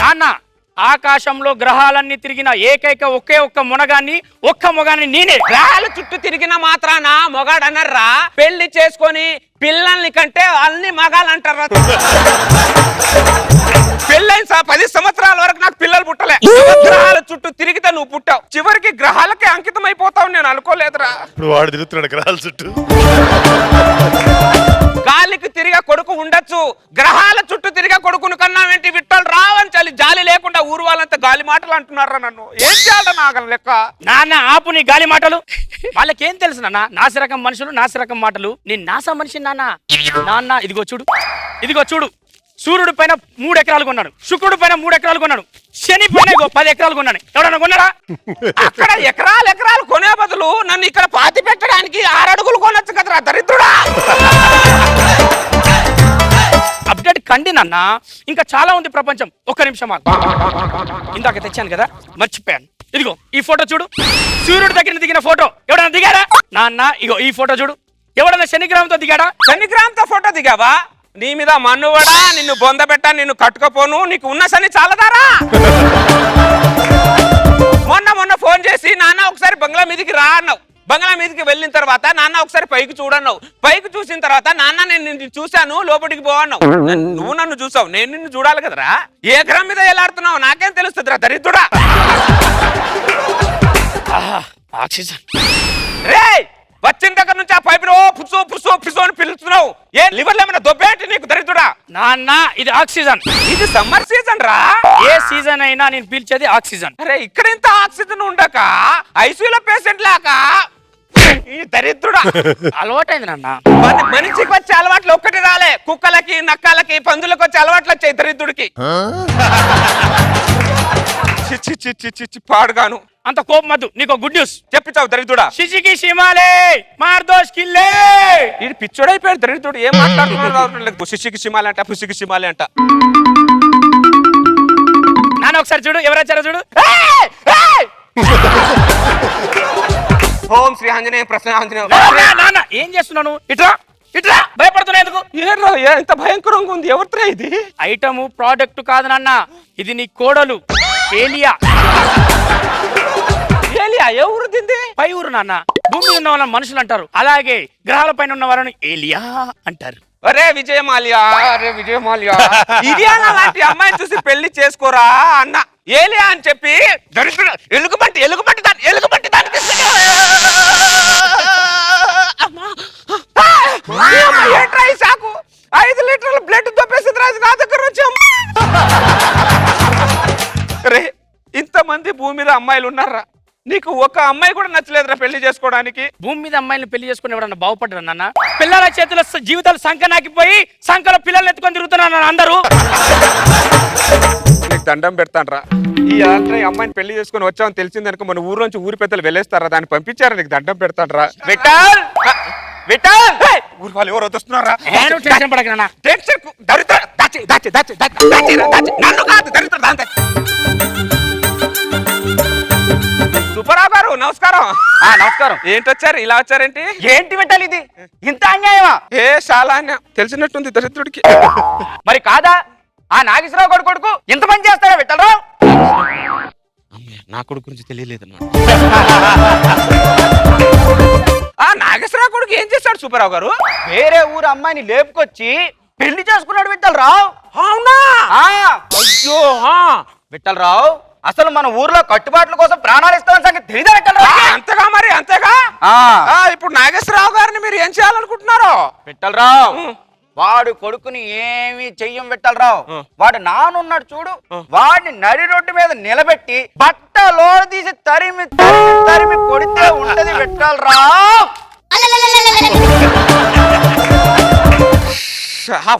నాన్న ఆకాశంలో గ్రహాలన్నీ తిరిగిన ఏకైక ఒకే ఒక్క మొగాన్ని నేనే. గ్రహాల చుట్టూ తిరిగిన మాత్రాన మొగాడనర్రా. పెళ్లి చేసుకొని పిల్లల్ని కంటే అన్ని మగాలంటారా? పెళ్ళైన 10 సంవత్సరాల వరకు నాకు పిల్లలు పుట్టలే. గ్రహాల చుట్టూ తిరిగితే నువ్వు పుట్టావు. చివరికి గ్రహాలకే అంకితం అయిపోతావు నేను అనుకోలేదురా. ఇప్పుడు వాడు తిరుగుతున్నాడు గ్రహాల చుట్టూ. గాలికి తిరిగే కొడుకు ఉండొచ్చు, గ్రహాల చుట్టూ తిరిగే కొడుకును కన్నావేంటి? విఠలరావు అని చలి జాలి లేకుండా ఊరు వాళ్ళంతా గాలి మాటలు అంటున్నారా నన్ను? ఏం చేయాలి నాగం లెక్క? నాన్న ఆపు నీ గాలి మాటలు. వాళ్ళకేం తెలుసు నాన్న? నాసిరకం మనుషులు, నాసిరకం మాటలు. నేను నాసా మనిషి నాన్న. నాన్న ఇదిగో చూడు. సూర్యుడి పైన 3 ఎకరాలు కొన్నాడు, శుక్రుడి పైన 3 ఎకరాలు కొన్నాడు, శని పైన 10 ఎకరాలు కొన్నాను. ఎవడన్నా కొన్నాడా? అక్కడ ఎకరాలు కొనే బదులు నన్ను ఇక్కడ పాతి పెట్టడానికి 6 అడుగులు కొనొచ్చు కదరా దరిద్రుడా. అప్డేట్ కండి నాన్న, ఇంకా చాలా ఉంది ప్రపంచం. ఒక్క నిమిషం ఇందాక తెచ్చాను కదా, మర్చిపోయాను. ఇదిగో ఈ ఫోటో చూడు, సూర్యుడి దగ్గర దిగిన ఫోటో. ఎవడన్నా దిగాడా? నాన్న ఇగో ఈ ఫోటో చూడు, ఎవడన్నా శనిగ్రహంతో దిగాడా? శనిగ్రహంతో ఫోటో దిగావా? నీ మీద మన్నువడా, నిన్ను బొందబెట్టా, నిన్ను కట్టుకపోను, నీకు ఉన్న శని చాలదారా? మొన్న ఫోన్ చేసి నాన్న ఒకసారి బంగ్లా మీదకి రా అన్నావు. బంగ్లా మీదకి వెళ్ళిన తర్వాత నాన్న ఒకసారి పైకి చూడన్నావు. పైకి చూసిన తర్వాత నాన్న నేను నిన్ను చూశాను, లోపలికి పోవన్నావు. నువ్వు నన్ను చూసావు, నేను నిన్ను చూడాలి కదరా. ఏ గ్రహం మీద ఎలాడుతున్నావు నాకేం తెలుస్తుందిరా దరిద్రుడా. ఆక్సిజన్. రేయ్ వచ్చిన దగ్గర నుంచి ఆ పైపులో పుసు పుసు పుసు అని పిలుస్తున్నావు. ఏ లివర్లో ఏమైనా దొబ్బేంటి నీకు దరిద్రుడా? నాన్న ఇది ఆక్సిజన్. ఇది సమ్మర్ సీజన్ రా. ఏ సీజన్ అయినా నేను పీల్చేది ఆక్సిజన్. అరే ఇక్కడ ఇంత ఆక్సిజన్ ఉండక ఐసీయూలో పేషెంట్ లాగా ఈ దరిద్రుడా. అలవాటైంది నాన్న. మనిషికి వచ్చే అలవాట్లు ఒక్కటి రాలే, కుక్కలకి నక్కలకి పందులకు వచ్చే అలవాట్లు వచ్చాయి దరిద్రుడికి. పాడుగాను. అంత కోపం వద్దు, నీకు గుడ్ న్యూస్ చెప్పిస్తావు దరిద్రుడా. శిశికి షిమాలే మార్దోష్ కిల్లే. ఇది పిచ్చోడైపోయాడు దరిద్రుడు. ఏం మాట్లాడుతున్నాడు? శిశికి షిమాలే అంట, పుసికి షిమాలే అంట. నాన్న ఒకసారి చూడు, ఎవరొచ్చారో చూడు. ఓం శ్రీ ఆంజనేయ ప్రసన్న ఆంజనేయ. నాన్న ఏం చేస్తున్నాను? ఇట్లా భయపడుతున్నా ఎందుకు? ఎంత భయంకరంగా ఉంది. ఎవరితో ఇది? ఐటమ్ ప్రోడక్ట్ కాదు నాన్న, ఇది నీ కోడలు ఏలియా. ఏలియా ఏ ఊరు తింది? పై ఊరు నాన్న. భూమి ఉన్న వాళ్ళని మనుషులు అంటారు, అలాగే గ్రహాల పైన ఉన్న వాళ్ళని ఏలియా అంటారు. అరే విజయమాల్యా, అరే విజయమాల్యా, ఇది అలాంటి అమ్మాయిని చూసి పెళ్లి చేసుకోరా అన్న. ఏలియా అని చెప్పి ఎలుగుబంటి దాన్ని అమ్మాయిలు ఉన్నారా? నీకు ఒక అమ్మాయి కూడా నచ్చలేదురా పెళ్లి చేసుకోవడానికి? భూమి మీద అమ్మాయిని పెళ్లి చేసుకుని ఎవరన్నా బాగుపడ్డారు నాన్న? పిల్లల చేతుల జీవితాలు సంఖ నాకిపోయి సంఖలో పిల్లల్ని ఎత్తుకొని తిరుగుతున్నారు అందరూ. నీకు దండం పెడతానరా. ఈ ఆల్రెడీ అమ్మాయిని పెళ్లి చేసుకుని వచ్చామని తెలిసిందనుకో మన ఊరు నుంచి ఊరి పెద్దలు వెళ్ళేస్తారా? దాన్ని పంపించారా? నీకు దండం పెడతానరా. విఠల్ విఠల్ ఊరు వాళ్ళు ఎవరు వస్తున్నారా? నేను టెన్షన్ పడక నాన్న. నన్ను కాదు దరిద్ర. సుబ్బారావు గారు నమస్కారం. నమస్కారం. ఏంటి వచ్చారు ఇలా వచ్చారేంటి? ఏంటి పెట్టాలి ఇది? ఇంత అన్యాయమా? ఏ చాలా అన్యాయం. తెలిసినట్టుంది దరిద్రుడికి. మరి కాదా? ఆ నాగేశ్వరరావు కొడుకు ఇంత పని చేస్తారా పెట్టలరావు? నా కొడుకు గురించి తెలియలేదు. ఆ నాగేశ్వరరావు కొడుకు ఏం చేశాడు సుబ్బారావు గారు? వేరే ఊరు అమ్మాయిని లేపుకొచ్చి పెళ్లి చేసుకున్నాడు విఠలరావు. అవునా? అయ్యో విఠలరావు, అసలు మన ఊర్లో కట్టుబాట్ల కోసం ప్రాణాలు ఇస్తామని సంగతి తెలియదా విఠలరావు? అంతేగా మరి అంతేగా. ఇప్పుడు నాగేశ్వరరావు గారిని మీరు ఏం చేయాలనుకుంటున్నారు? విఠలరావు వాడు కొడుకుని ఏమీ చెయ్యం విఠలరావు. వాడు నానున్నాడు చూడు, వాడిని నడి రోడ్డు మీద నిలబెట్టి బట్టలో తీసి తరిమి తరిమి తరిమి కొడితే ఉంటది విఠలరావు.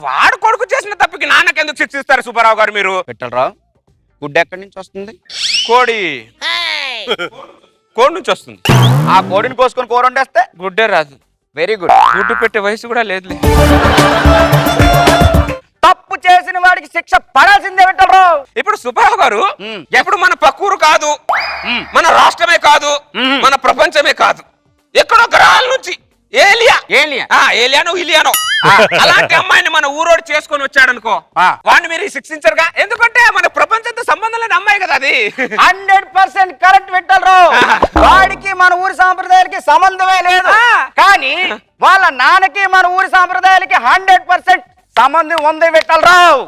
వాడు కొడుకు చేసిన తప్పుకి నాన్నకెందుకు శిక్షిస్తారు సుబ్బారావు గారు మీరు? విఠలరావు గుడ్డ ఎక్కడి నుంచి వస్తుంది? కోడి కోడి నుంచి వస్తుంది. ఆ కోడిని కోసుకొని కూర వండేస్తే గుడ్డే రాదు. Very good. గుడ్డు పెట్టే వయసు కూడా లేదులే. తప్పు చేసిన వాడికి శిక్ష పడాల్సిందే విఠలరావు. ఇప్పుడు సుబ్బారావు గారు ఎప్పుడు మన పక్కూరు కాదు, మన రాష్ట్రమే కాదు, మన ప్రపంచమే కాదు, ఎక్కడో గ్రహాల నుంచి ఏలియానో ఇలియానో అలాంటి అమ్మాయిని మన ఊరోడు చేసుకొని వచ్చాడనుకో, వాడిని మీరు శిక్షించరుగా? ఎందుకంటే మన ప్రపంచంతో సంబంధం లేని అమ్మాయి కదా అది. 100% కరెక్ట్ విఠలరావు. వాడికి మన ఊరి సాంప్రదాయాలకి సంబంధమే లేదు, కానీ వాళ్ళ నాన్నకి మన ఊరి సాంప్రదాయాలకి 100% సంబంధం ఉంది విఠలరావు.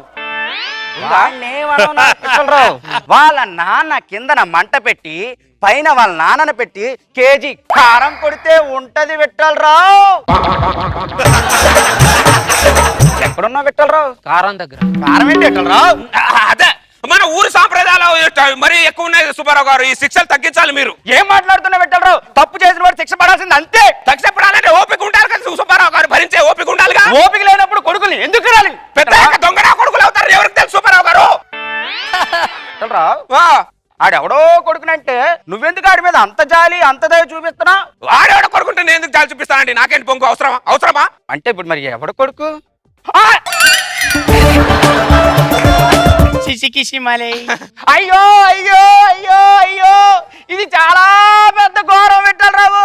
వాళ్ళ నాన్న కిందన మంట పెట్టి పైన వాళ్ళ నాన్నను పెట్టి కేజీ కారం కొడితే ఉంటది విఠలరావు. ఎక్కడున్నా విఠలరావు? కారం దగ్గర. కారం ఏంటి విఠలరావు? అదే మన ఊరి సాంప్రదాయాలు మరీ ఎక్కువ ఉన్నాయి సుబ్బారావు గారు. ఈ శిక్షలు తగ్గించాలి మీరు. ఏం మాట్లాడుతున్నా విఠలరావు? తప్పు చేసిన వాడు శిక్ష పడాల్సింది అంతే. శిక్ష పడాలంటే ఓపిక ఉండాలి కదా సుబ్బారావు గారు, భరించే ఓపిక ఉండాలిగా. ఓపిక లేనప్పుడు కొడుకుని ఎందుకు రాలి? పెద్ద దొంగ కొడుకులు అవుతారు ఎవరికి తెలుసు సుబ్బారావు గారు? ఆడెవడో కొడుకునంటే నువ్వెందుకు ఆడి మీద అంత జాలి అంత దయ చూపిస్తున్నా? వాడెవడ కొడుకుంటే నేను ఎందుకు జాలి చూపిస్తానండి? నాకేంటి పొంగు అవసరమా? అంటే ఇప్పుడు మరి ఎవడ కొడుకు? అయ్యో అయ్యో అయ్యో అయ్యో, ఇది చాలా పెద్ద ఘోరం విఠలరావు.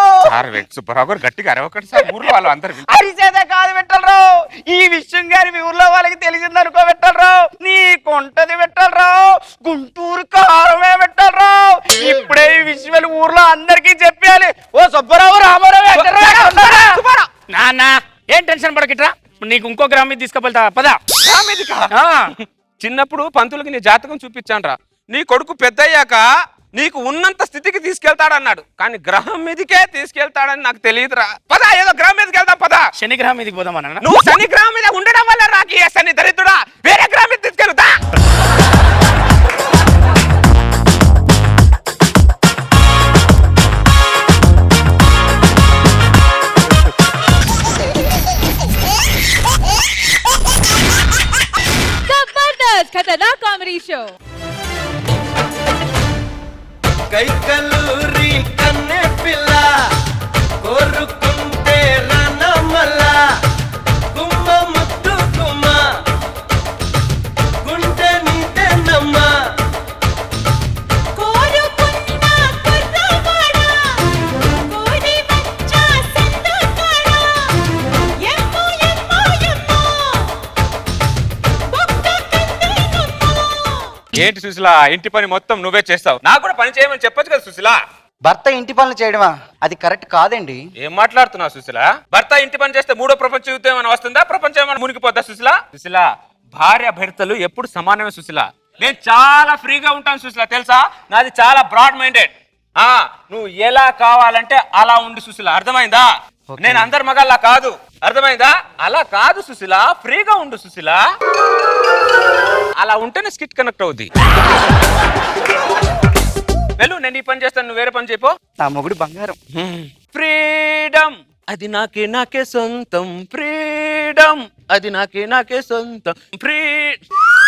సుబ్బారావు గారు గట్టిగా అరవకండి సార్, ఊర్లో వాళ్ళు అందరు అరిసేదే కాదు విఠలరావు, ఈ విషయం గారి మీ ఊర్లో వాళ్ళకి తెలిసిందనుకో విఠలరావు, నీకుంటది విఠలరావు గుంటూరు కారమే విఠలరావు. ఇప్పుడే ఈ విషయం ఊర్లో అందరికీ చెప్పాలి. ఓ సుబ్బారావు రామారావు నాన్న ఏం టెన్షన్ పడకిట్రా, నీకు ఇంకో గ్రామం మీద తీసుకుపోతా పదా. చిన్నప్పుడు పంతులకి నీ జాతకం చూపించాను రా, నీ కొడుకు పెద్దయ్యాక నీకు ఉన్నంత స్థితికి తీసుకెళ్తాడన్నాడు, కానీ గ్రహం మీదకే తీసుకెళ్తాడని నాకు తెలియదురా. పదా ఏదో గ్రహం మీదకి వెళ్దాం పదా. శని గ్రహం మీదకి పోదాం అన్న. నువ్వు శని గ్రహం మీద ఉండడం వల్ల రాకి శని దరిద్రుడా, వేరే గ్రహం మీద తీసుకెళ్తా. ఖతర్నాక్ కామెడీ షో. కైకలూరి కన్నె పిల్ల కోరుకుంటే రనమల్ల గుమ్మ ముద్దు గుమ్మ గుండె నిండెనమ్మ కోరుకున్న కుర్రవాడ కోడి వచ్చ సందుకాడ ఎమ్మో ఎమ్మో ఎమ్మో బొక్క కందెనమ్మ. ఏంటి సుశీల, ఇంటి పని మొత్తం నువ్వే చేస్తావు, నాకు కూడా పని చేయమని చెప్పొచ్చు కదా సుశీల. భర్త ఇంటి పనులు చేయడమా? అది కరెక్ట్ కాదండి. ఏం మాట్లాడుతున్నావు సుశీల? భర్త ఇంటి పని చేస్తే మూడో ప్రపంచ యుద్ధం ఏమైనా వస్తుందా? ప్రపంచం ఏమైనా మునిగిపోద్దా సుశీల? సుశీల భార్య భర్తలు ఎప్పుడు సమానమే సుశీల. నేను చాలా ఫ్రీగా ఉంటాను సుశీల, తెలుసా? నాది చాలా బ్రాడ్ మైండెడ్. నువ్వు ఎలా కావాలంటే అలా ఉండు సుశీల, అర్థమైందా? నేను అందరి మగాళ్ళ కాదు, అర్థమైందా? అలా కాదు సుశీల, ఫ్రీగా ఉండు సుశీల. అలా ఉంటేనే స్కిట్ కనెక్ట్ అవుద్ది. వెళ్ళు, నేను ఈ పని చేస్తాను, నువ్వు వేరే పని చెప్పు. నా మొగుడు బంగారం. ఫ్రీడమ్ అది నాకే సొంతం, ఫ్రీడమ్ అది నాకే సొంతం,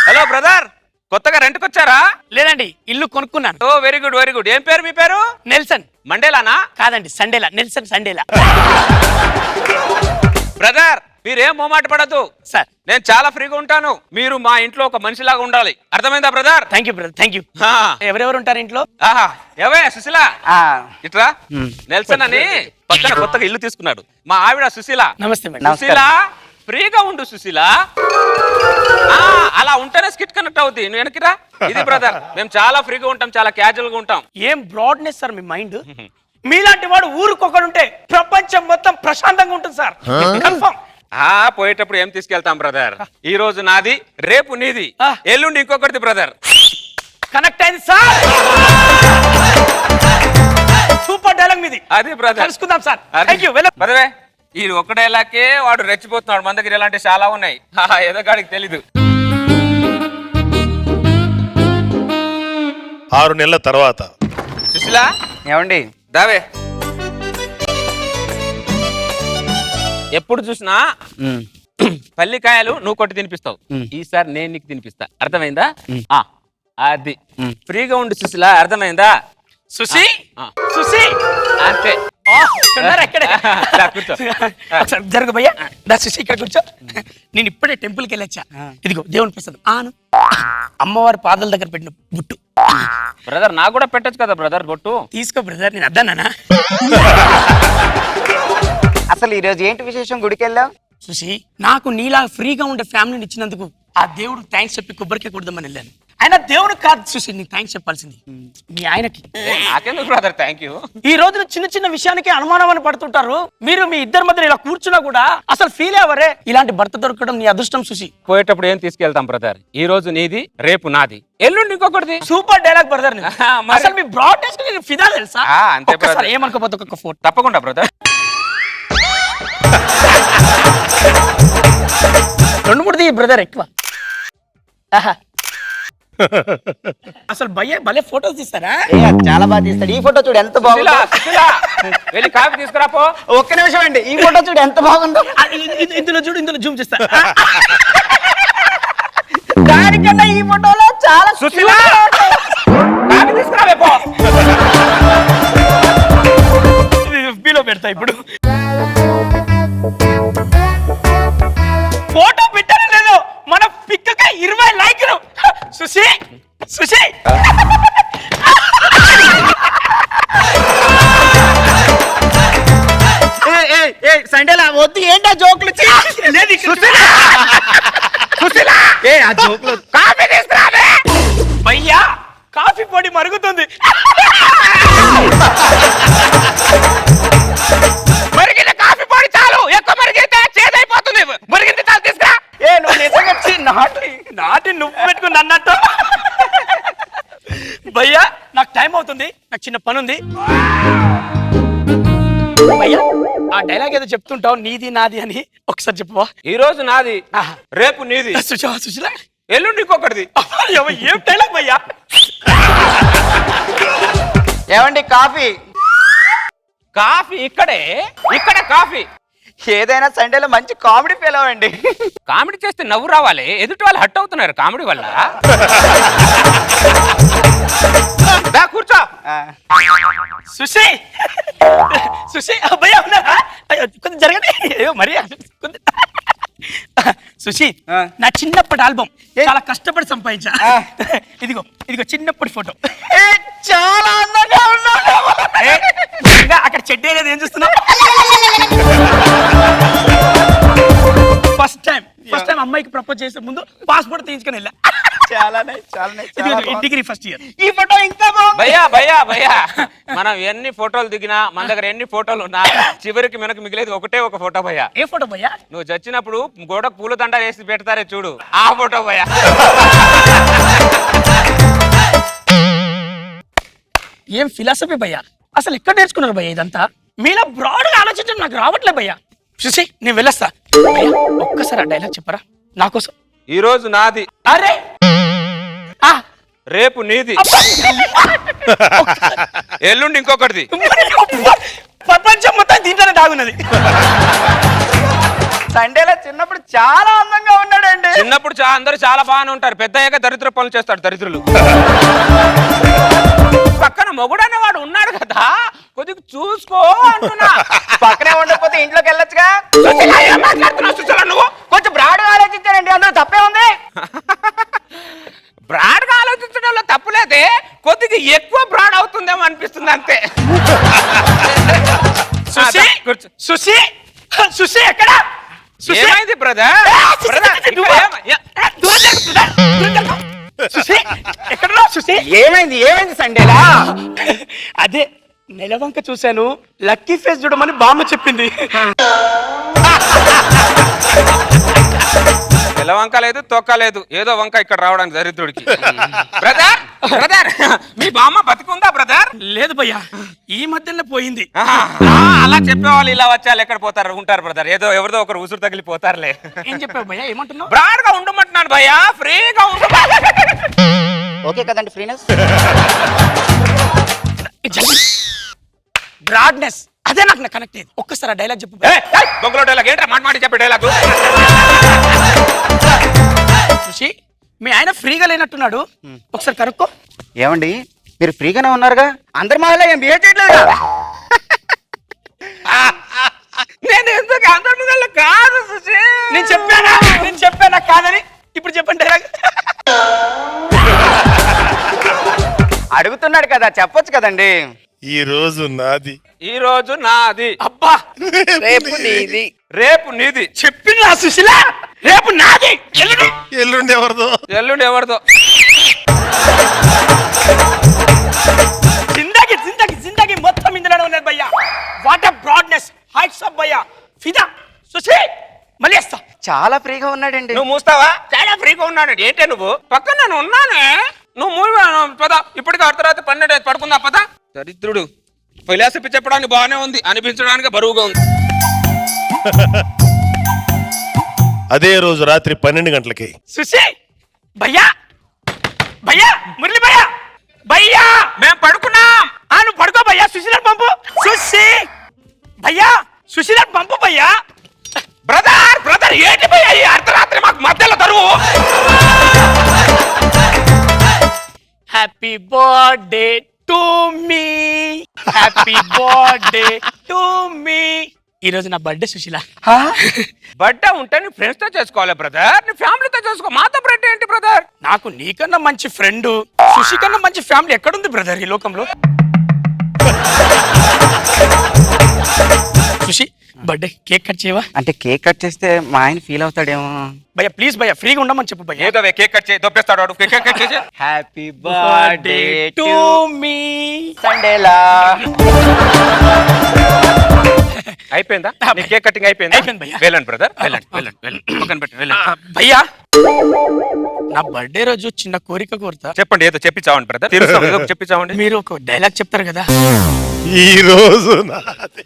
హలో బ్రదర్, కొత్తగా రెంట్కి వచ్చారా? లేదండి, ఇల్లు కొనుక్కున్నాను. ఓ వెరీ గుడ్ వెరీ గుడ్. ఏం పేరు మీ పేరు? నెల్సన్. మండేలానా? కాదండి, సండేలా. నెల్సన్ సండేలా. బ్రదర్ మీరేం మొహమాట పడద్దు సార్. నేను చాలా ఫ్రీగా ఉంటాను. మీరు మా ఇంట్లో ఒక మనిషిలాగా ఉండాలి, అర్థమైందా brother? Thank you brother, thank you. ఎవరెవరు ఉంటారు ఇంట్లో? ఆహా ఏవే సుశీల ఆ, ఇట్రా. నెల్సన్ అని పక్కన కొత్తగా ఇల్లు తీసుకున్నాడు, మా ఆవిడ సుశీల. నమస్తే మేడం. సుశీల ఫ్రీగా ఉండు సుశీల. అలా ఉంటేనే స్కిట్ కనెక్ట్ అవుతుంది. నువ్వు వెనక్కిరా. ఇది బ్రదర్, మేము చాలా ఫ్రీగా ఉంటాం, చాలా క్యాజువల్ గా ఉంటాం. ఏం బ్రాడ్నెస్ సార్ మీ మైండ్. మీలాంటి వాడు ఊరికొకడుంటే ప్రపంచం మొత్తం ప్రశాంతంగా ఉంటుంది సార్. కన్ఫర్మ్. పోయేటప్పుడు ఏం తీసుకెళ్తాం బ్రదర్? ఈ రోజు నాది, రేపు నీది, ఎల్లుండి ఇంకొకటిది బ్రదర్. కనెక్ట్ అయింది సార్. సూపర్ డైలాగ్ మీది. అది బ్రదర్, కలుసుకుందాం సార్. Thank you. పదవే, ఈ ఒక్క డైలాగే వాడు రెచ్చిపోతున్నాడు. మన దగ్గర ఇలాంటి చాలా ఉన్నాయి. ఏదో గాడికి తెలీదు. 6 నెలల తర్వాత సుశీల ఏమండి దావే, ఎప్పుడు చూసినా పల్లికాయలు నువ్వు కొట్టి తినిపిస్తావు, ఈసారి నేను నీకు తినిపిస్తా, అర్థమైందా? అది ఫ్రీగా ఉండు సుశీల, అర్థమైందా? సుశీ సుశీ అంతే. కూర్చో. జరుగు భయ్యా, దా సుశీ ఇక్కడ కూర్చో. నేను ఇప్పుడే టెంపుల్కి వెళ్ళొచ్చా. ఇదిగో దేవుని ప్రసాదం. అమ్మవారి పాదాల దగ్గర పెట్టిన బుట్టు. బ్రదర్ నాకు కూడా పెట్టచ్చు కదా బ్రదర్ బొట్టు. తీసుకో బ్రదర్, నేను అద్దానా. అసలు ఈ రోజు ఏంటి విశేషం? గుడికి వెళ్ళావు? సుశీ, నాకు నీలా ఫ్రీగా ఉండే ఫ్యామిలీని ఇచ్చినందుకు ఆ దేవుడు థ్యాంక్స్ చెప్పి కొబ్బరికాయ కొడదామని వెళ్ళాను. ఆయన దేవుడు కాదు సుశీ, నీకు థ్యాంక్స్ చెప్పాల్సింది మీ ఆయనకి. నాకెందుకు బ్రదర్ థ్యాంక్ యూ. ఈ రోజున చిన్న చిన్న విషయానికి అనుమానం అని పడుతుంటారు. మీరు మీ ఇద్దరి మధ్య ఇలా కూర్చున్నా కూడా అసలు ఫీల్ అవ్వరే. ఇలాంటి భర్త దొరకడం నీ అదృష్టం సుశీ. పోయేటప్పుడు ఏం తీసుకెళ్తాం బ్రదర్? ఈ రోజు నీది, రేపు నాది, ఎల్లుండి ఇంకొకటిది. Super dialogue brother. అసలు మీ బ్రాడ్నెస్ కి ఫిదా తెలుసా? అంతే ఒక్కసారి ఏమనుకోపోతే ఒక ఫోటో. తప్పకుండా బ్రదర్. 2-3 ది బ్రదర్ ఎక్కువ. అసలు భలే ఫోటోస్ తీస్తారా? చాలా బాగా తీస్తాడు. ఈ ఫోటో చూడు ఎంత బాగుందో. వెళ్ళి కాఫీ తీసుకురాపో. ఒక్క నిమిషం అండి, ఈ ఫోటో చూడు ఎంత బాగుందో. ఇందులో చూడు, ఇందులో జూమ్ చేస్తా. దానికన్నా ఈ ఫోటోలో చాలా సుశీల కాఫీ తీసుకురావే పో. ఫీలో పెడతా ఇప్పుడు. ఫోటో పెట్టాను లేదు, మన పిక్కగా 20 లైక్లు. సుశీ సుశీ సండేలా వద్దు. ఏంటా జోకులు? ఆ జోకులు. కాఫీ తీసుకురావే భయ్యా, కాఫీ పొడి మరుగుతుంది. మరిగిన కాఫీ పొడి చాలు, ఎక్కువ మరిగితే చేదైపోతుంది. మరిగింది చాలు, తీసుకురా. నువ్వు నిజంగా నాటి నువ్వు పెట్టుకుని అన్నట్టు. భయ్యా నాకు టైం అవుతుంది, నాకు చిన్న పని ఉంది. భయ్యా ఆ డైలాగ్ ఏదో చెప్తుంటావు, నీది నాది అని, ఒకసారి చెప్పవా? ఈ రోజు నాది, రేపు నీది, సుశీల ఎల్లుండి ఇంకొకటిది. ఏం డైలాగ్ భయ్యా? ఏమండి కాఫీ? కాఫీ ఇక్కడే కాఫీ. ఏదైనా సండేలో మంచి కామెడీ ఫీల్ అవ్వండి. కామెడీ చేస్తే నవ్వు రావాలి, ఎదుటి వాళ్ళు హట్ అవుతున్నారు కామెడీ వల్ల. కూర్చో. సుశీ సుశీ భయ్యా ఉన్నారా? కొంచెం జరగండి. మరి సుశీ, నా చిన్నప్పటి ఆల్బమ్ చాలా కష్టపడి సంపాదించా. ఇదిగో చిన్నప్పటి ఫోటో. చాలా అందంగా ఉన్నాడు. అక్కడ చెడ్డే లేదు, ఏం చూస్తున్నావు? ఫస్ట్ టైం అమ్మాయికి ప్రపోజ్ చేసే ముందు పాస్పోర్ట్ తీయించుకొని వెళ్ళా. చాలా డిగ్రీ ఫస్ట్ ఇయర్. ఈ ఫోటో ఇంకా బాగుంది. భయ్యా మనం ఎన్ని ఫోటోలు దిగినా, మన దగ్గర ఎన్ని ఫోటోలు ఉన్నా, చివరికి మనకు మిగిలేదు ఒకటే ఒక ఫోటో భయ్యా. ఏ ఫోటో భయ్యా? నువ్వు చచ్చినప్పుడు గోడకు పూల దండ వేసి పెడతారే చూడు, ఆ ఫోటో భయ్యా. ఏం ఫిలాసఫీ భయ్యా? అసలు ఇక్కడ నేర్చుకున్నారు భయ్యా ఇదంతా? మీలా బ్రాడ్ గా ఆలోచించడం నాకు రావట్లే భయ్యా. చూసి నేను వెళ్ళొస్తా. ఒక్కసారి ఆ డైలాగ్ చెప్పరా నా కోసం? ఈ రోజు నాది. అరే రేపు నీది, ఎల్లుండి ఇంకొకటిది. ప్రపంచం మొత్తం దీంట్లోనే దాగున్నది. సండేలో చిన్నప్పుడు చాలా అందంగా ఉన్నాడండి. చిన్నప్పుడు అందరూ చాలా బాగానే ఉంటారు, పెద్ద అయ్యాక దరిద్ర పనులు చేస్తాడు దరిద్రులు. పక్కన మొగుడు అనేవాడు ఉన్నాడు కదా, కొద్దిగా చూసుకో అంటున్నా. పక్కనే ఉండకపోతే ఇంట్లోకి వెళ్ళొచ్చుగా. సుశీల, ఏం మాట్లాడుతున్నావు సుశీల నువ్వు? కొంచెం బ్రాడ్గా ఆలోచించారండి, అందులో తప్పే ఉంది. బ్రాడ్ గా ఆలోచించడంలో తప్పులేదే, కొద్దిగా ఎక్కువ బ్రాడ్ అవుతుందేమో అనిపిస్తుంది అంతే. సుశీ, కూర్చో. సుశీ, సుశీ ఎక్కడ? సుశీ, ఏమైంది బ్రదర్? సుశీ ఎక్కడున్నావు? సుశీ, ఏమైంది ఏమైంది సండేలా? అదే నెలవంక చూశాను, లక్కీ ఫేస్ చూడమని బామ్మ చెప్పింది. తెల్ల వంక లేదు, తొక్క లేదు, ఏదో వంక ఇక్కడ రావడానికి దరిద్రుడికి. బ్రదర్, బ్రదర్, మీ బామ్మ బతికుందా బ్రదర్? లేదు భయ్యా, ఈ మధ్యలో పోయింది. అలా చెప్పేవాళ్ళు ఇలా వచ్చారు ఎక్కడ పోతారు ఉంటారు బ్రదర్, ఏదో ఎవరిదో ఒకరు ఉసురు తగిలిపోతారులే. ఏం చెప్పావు భయ్యా? ఏమంటున్నావు? బ్రాడ్ గా ఉండమంటున్నాను భయ్యా, ఫ్రీగా ఉండు. ఓకే కదండి ఫ్రీనెస్. బ్రాడ్నెస్ అదే నాకు కనెక్ట్ అయ్యేది. ఒక్కసారి ఆ డైలాగ్ చెప్పు. బొంగులో డైలాగ్ ఏంట్రా, మాట చెప్పే డైలాగ్. సుశీ, మీ ఆయన ఫ్రీగా లేనట్టున్నాడు, ఒకసారి కనుక్కో. ఏమండి మీరు ఫ్రీగానే ఉన్నారుగా, అందరి మహల్లో ఏం బిహేవ్ చేయట్లేదు. నేను ఎందుకు అందరి ముందర కాదు సుశీ. నేను చెప్పానా కాదని? ఇప్పుడు చెప్పండి డైలాగ్. అడుగుతున్నాడు కదా, చెప్పొచ్చు కదండి. ఈ రోజు నాది, ఈ రోజు నాది, అబ్బా రేపు నీది. రేపు నీది. చెప్పింది సుశీల, రేపు నాది, ఎల్లుండి ఎల్లుండి ఎవరిదో. ఎల్లుండి ఎవరిదో. జిందగీ మొత్తం ఇందులోనే ఉన్నది భయ్యా. వాట్ బ్రాడ్నెస్, హైట్స్ అప్ భయ్యా, ఫిదా. సుశీ, మళ్ళీ వస్తా. చాలా ఫ్రీగా ఉన్నాడండి. నువ్వు మూస్తావా? చాలా ఫ్రీగా ఉన్నాడు. ఏంటే నువ్వు పక్కన నేను ఉన్నానే, నువ్వు మూవీ పద. ఇప్పటికి అర్ధరాత్రి 12 పడుకుందా పద. దరిద్రుడు ఫిలాసఫీ చెప్పడానికి బాగానే ఉంది, అనిపించడానికి బరువుగా ఉంది. అదే రోజు రాత్రి 12 గంటలకి సుశీ, భయ్యా భయ్యా, మురళి భయ్యా, భయ్యా మేము పడుకున్నాం. నువ్వు పడుకో భయ్యా, సుశీలను పంపు. సుశీ భయ్యా, సుశీలను పంపు భయ్యా. బ్రదర్, బ్రదర్, ఏంటి భయ్యా ఈ అర్ధరాత్రి మాకు మధ్యలో తరువు? Happy birthday to me, happy birthday to me. ఈ రోజు నా బర్త్డే సుశీల. బర్త్డే ఉంటే నీ ఫ్రెండ్స్ తో చేసుకోవాలి బ్రదర్, నీ ఫ్యామిలీతో చేసుకో. మాతో బర్త్డే ఏంటి బ్రదర్? నాకు నీకన్నా మంచి ఫ్రెండ్, సుశీ కన్నా మంచి ఫ్యామిలీ ఎక్కడుంది బ్రదర్ ఈ లోకంలో? సుశీ, బర్త్డే కేక్ కట్ చేయవా? అంటే కేక్ కట్ చేస్తే మా ఆయన ఫీల్ అవుతాడేమో. భయ్యా ప్లీజ్ భయ్యా, ఫ్రీగా ఉండమని చెప్పు భయ్యా. ఏదో కేక్ కట్ చేయి, దొబ్బేస్తాడు వాడు. కేక్ కట్ చేసి హ్యాపీ బర్త్డే టు మీ. సండేలా. అయిపోయిందా? నీ కేక్ కటింగ్ అయిపోయిందా? అయిపోయింది భయ్యా. వెళ్ళండి బ్రదర్, వెళ్ళండి వెళ్ళండి వెళ్ళండి, పక్కన పెట్టి వెళ్ళండి. భయ్యా, నా బర్త్డే రోజు చిన్న కోరిక కోరుతా. చెప్పండి, ఏదో చెప్పించావండి బ్రదర్. తెలుసు, ఏదో చెప్పించావండి. మీరు ఒక డైలాగ్ చెప్తారు కదా. ఈ రోజు నాది.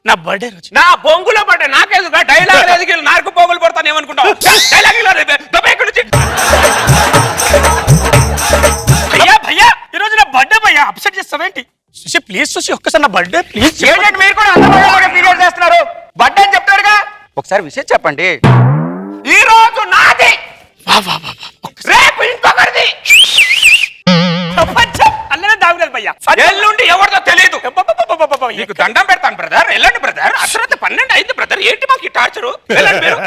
నా బర్త్డే రోజు నా బొంగులో పడ్డా నాకేదుగా డైలాగ్ ఎదిగి నాలుగు పోగులు పడతాను ఏమనుకుంటావు? డైలాగ్ ఎక్కడి నుంచి? భయ్యా భయ్యా, ఈ రోజు నా బర్త్డే భయ్యా, అప్సెట్ చేస్తావేంటి? సుశీ ప్లీజ్, సుశీ ఒక్కసారి నా బర్త్డే ప్లీజ్. ఏంటంటే మీరు కూడా అందరూ ఫీల్ చేస్తున్నారు? బర్త్డే అని చెప్తాడుగా, ఒకసారి విషయం చెప్పండి. ఈ రోజు నాది, వా వా వా వా. రేపు ఇంకొకరిది, ప్రపంచం అల్లనే దాగులేదు భయ్యా. ఎల్లుండి ఎవరిదో తెలియదు. నీకు దండం పెడతాను బ్రదర్, వెళ్ళండి బ్రదర్. అసలు 12 అయింది బ్రదర్, ఏంటి మాకు టార్చరు? వెళ్ళండి మీరు.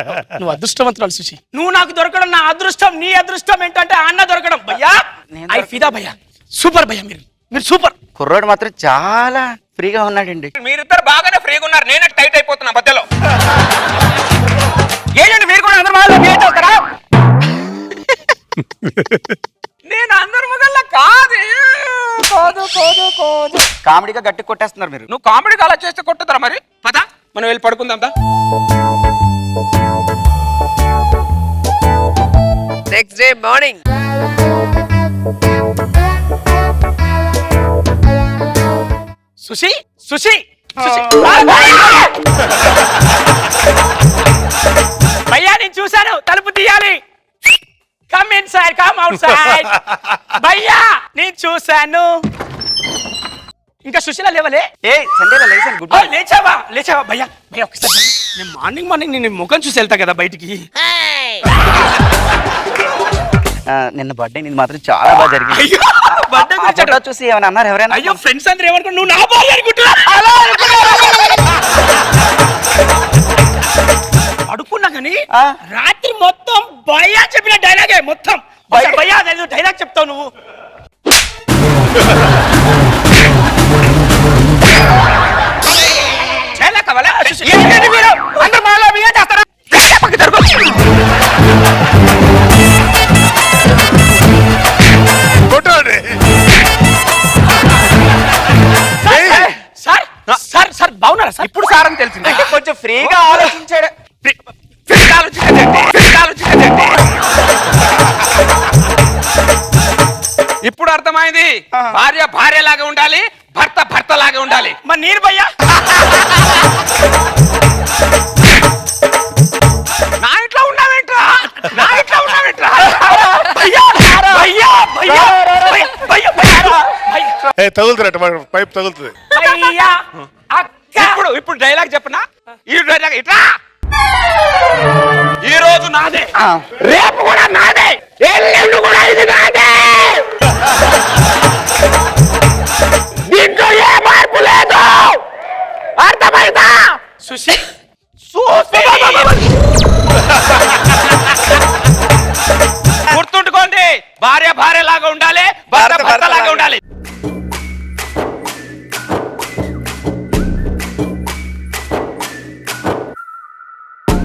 నువ్వు అదృష్టవంతురాలు సుశీ, నువ్వు నాకు దొరకడం నా అదృష్టం. నీ అదృష్టం ఏంటంటే అన్న దొరకడం భయ్యా. ఐ ఫిదా భయ్యా, సూపర్ భయ్యా, మీరు సూపర్. కుర్రోడు మాత్రం చాలా ఫ్రీగా ఉన్నాడండి. మీరిద్దరు బాగానే ఫ్రీగా ఉన్నారు, నేనే టైట్ అయిపోతున్నా మధ్యలో. ఏంటంటే మీరు కూడా అందరి మహల్లో బిహేవ్ చేస్తారా? నేను అందరి మొదల్లో కాదు. కామెడీగా గట్టి కొట్టేస్తున్నారు మీరు. నువ్వు కామెడీగా అలా చేస్తే కొట్టుదరా మరి? పద మనం వెళ్ళి పడుకుందాం దా. Next day morning. Sushi Sushi Sushi, భయ్యా నేను చూశాను, తలుపు తీయాలి. Come inside come outside భయ్యా నేను చూశాను ఇంకా సుశీల లేవలే ఏ సండేలో లేచాను గుడ్ ఓ, లేచావా లేచావా భయ్యా భయ్యా ఒకసారి నేను మార్నింగ్ నేను ముఖం చూసి వెళ్తా కదా బయటికి నిన్న బర్త్డే నీది మాత్రం చాలా బాగా జరిగింది అయ్యో బర్త్డే ఆ గురించి ఫోటో చూసి ఏమైనా అన్నారు ఎవరైనా అయ్యో ఫ్రెండ్స్ అందరూ ఏమనుకో నువ్వు నా బాగా అనుకుంటున్నా అడుక్కున్నా కానీ ఆ. రాత్రి మొత్తం భయ్యా చెప్పిన డైలాగే మొత్తం భయ్యా డైలాగ్ చెప్తావు నువ్వు చేయలే కావాలా? ఏంటండి మీరు అందరూ మాలో బియ్యం చేస్తారా పక్కకి జరుగు. కొట్టండి. సార్ సార్ సార్ బాగున్నారా సార్ ఇప్పుడు సార్ అని తెలిసింది అంటే కొంచెం ఫ్రీగా ఆలోచించాడు ఇప్పుడు అర్థమైంది భార్య భార్య లాగా ఉండాలి భర్త భర్త లాగా ఉండాలి మరి నేను భయ్యా నా ఇంట్లో ఉన్నావేంట్రా నా ఇంట్లో ఉన్నావేంట్రా భయ్యా భయ్యా భయ్యా భయ్యా భయ్యా ఏ తగులుతున్నట్టు పైప్ తగులుతుంది. భయ్యా అక్క ఇప్పుడు డైలాగ్ చెప్పనా ఈ డైలాగ్ ఇట్లా ఈ రోజు నాదే రేపు కూడా నాదే ఎల్లుండి కూడా ఇది నాదే దీంట్లో ఏ మార్పు లేదు అర్థమైందా సుశీ గుర్తుంటుకోండి భార్య భార్య లాగా ఉండాలి భర్త భర్త లాగా ఉండాలి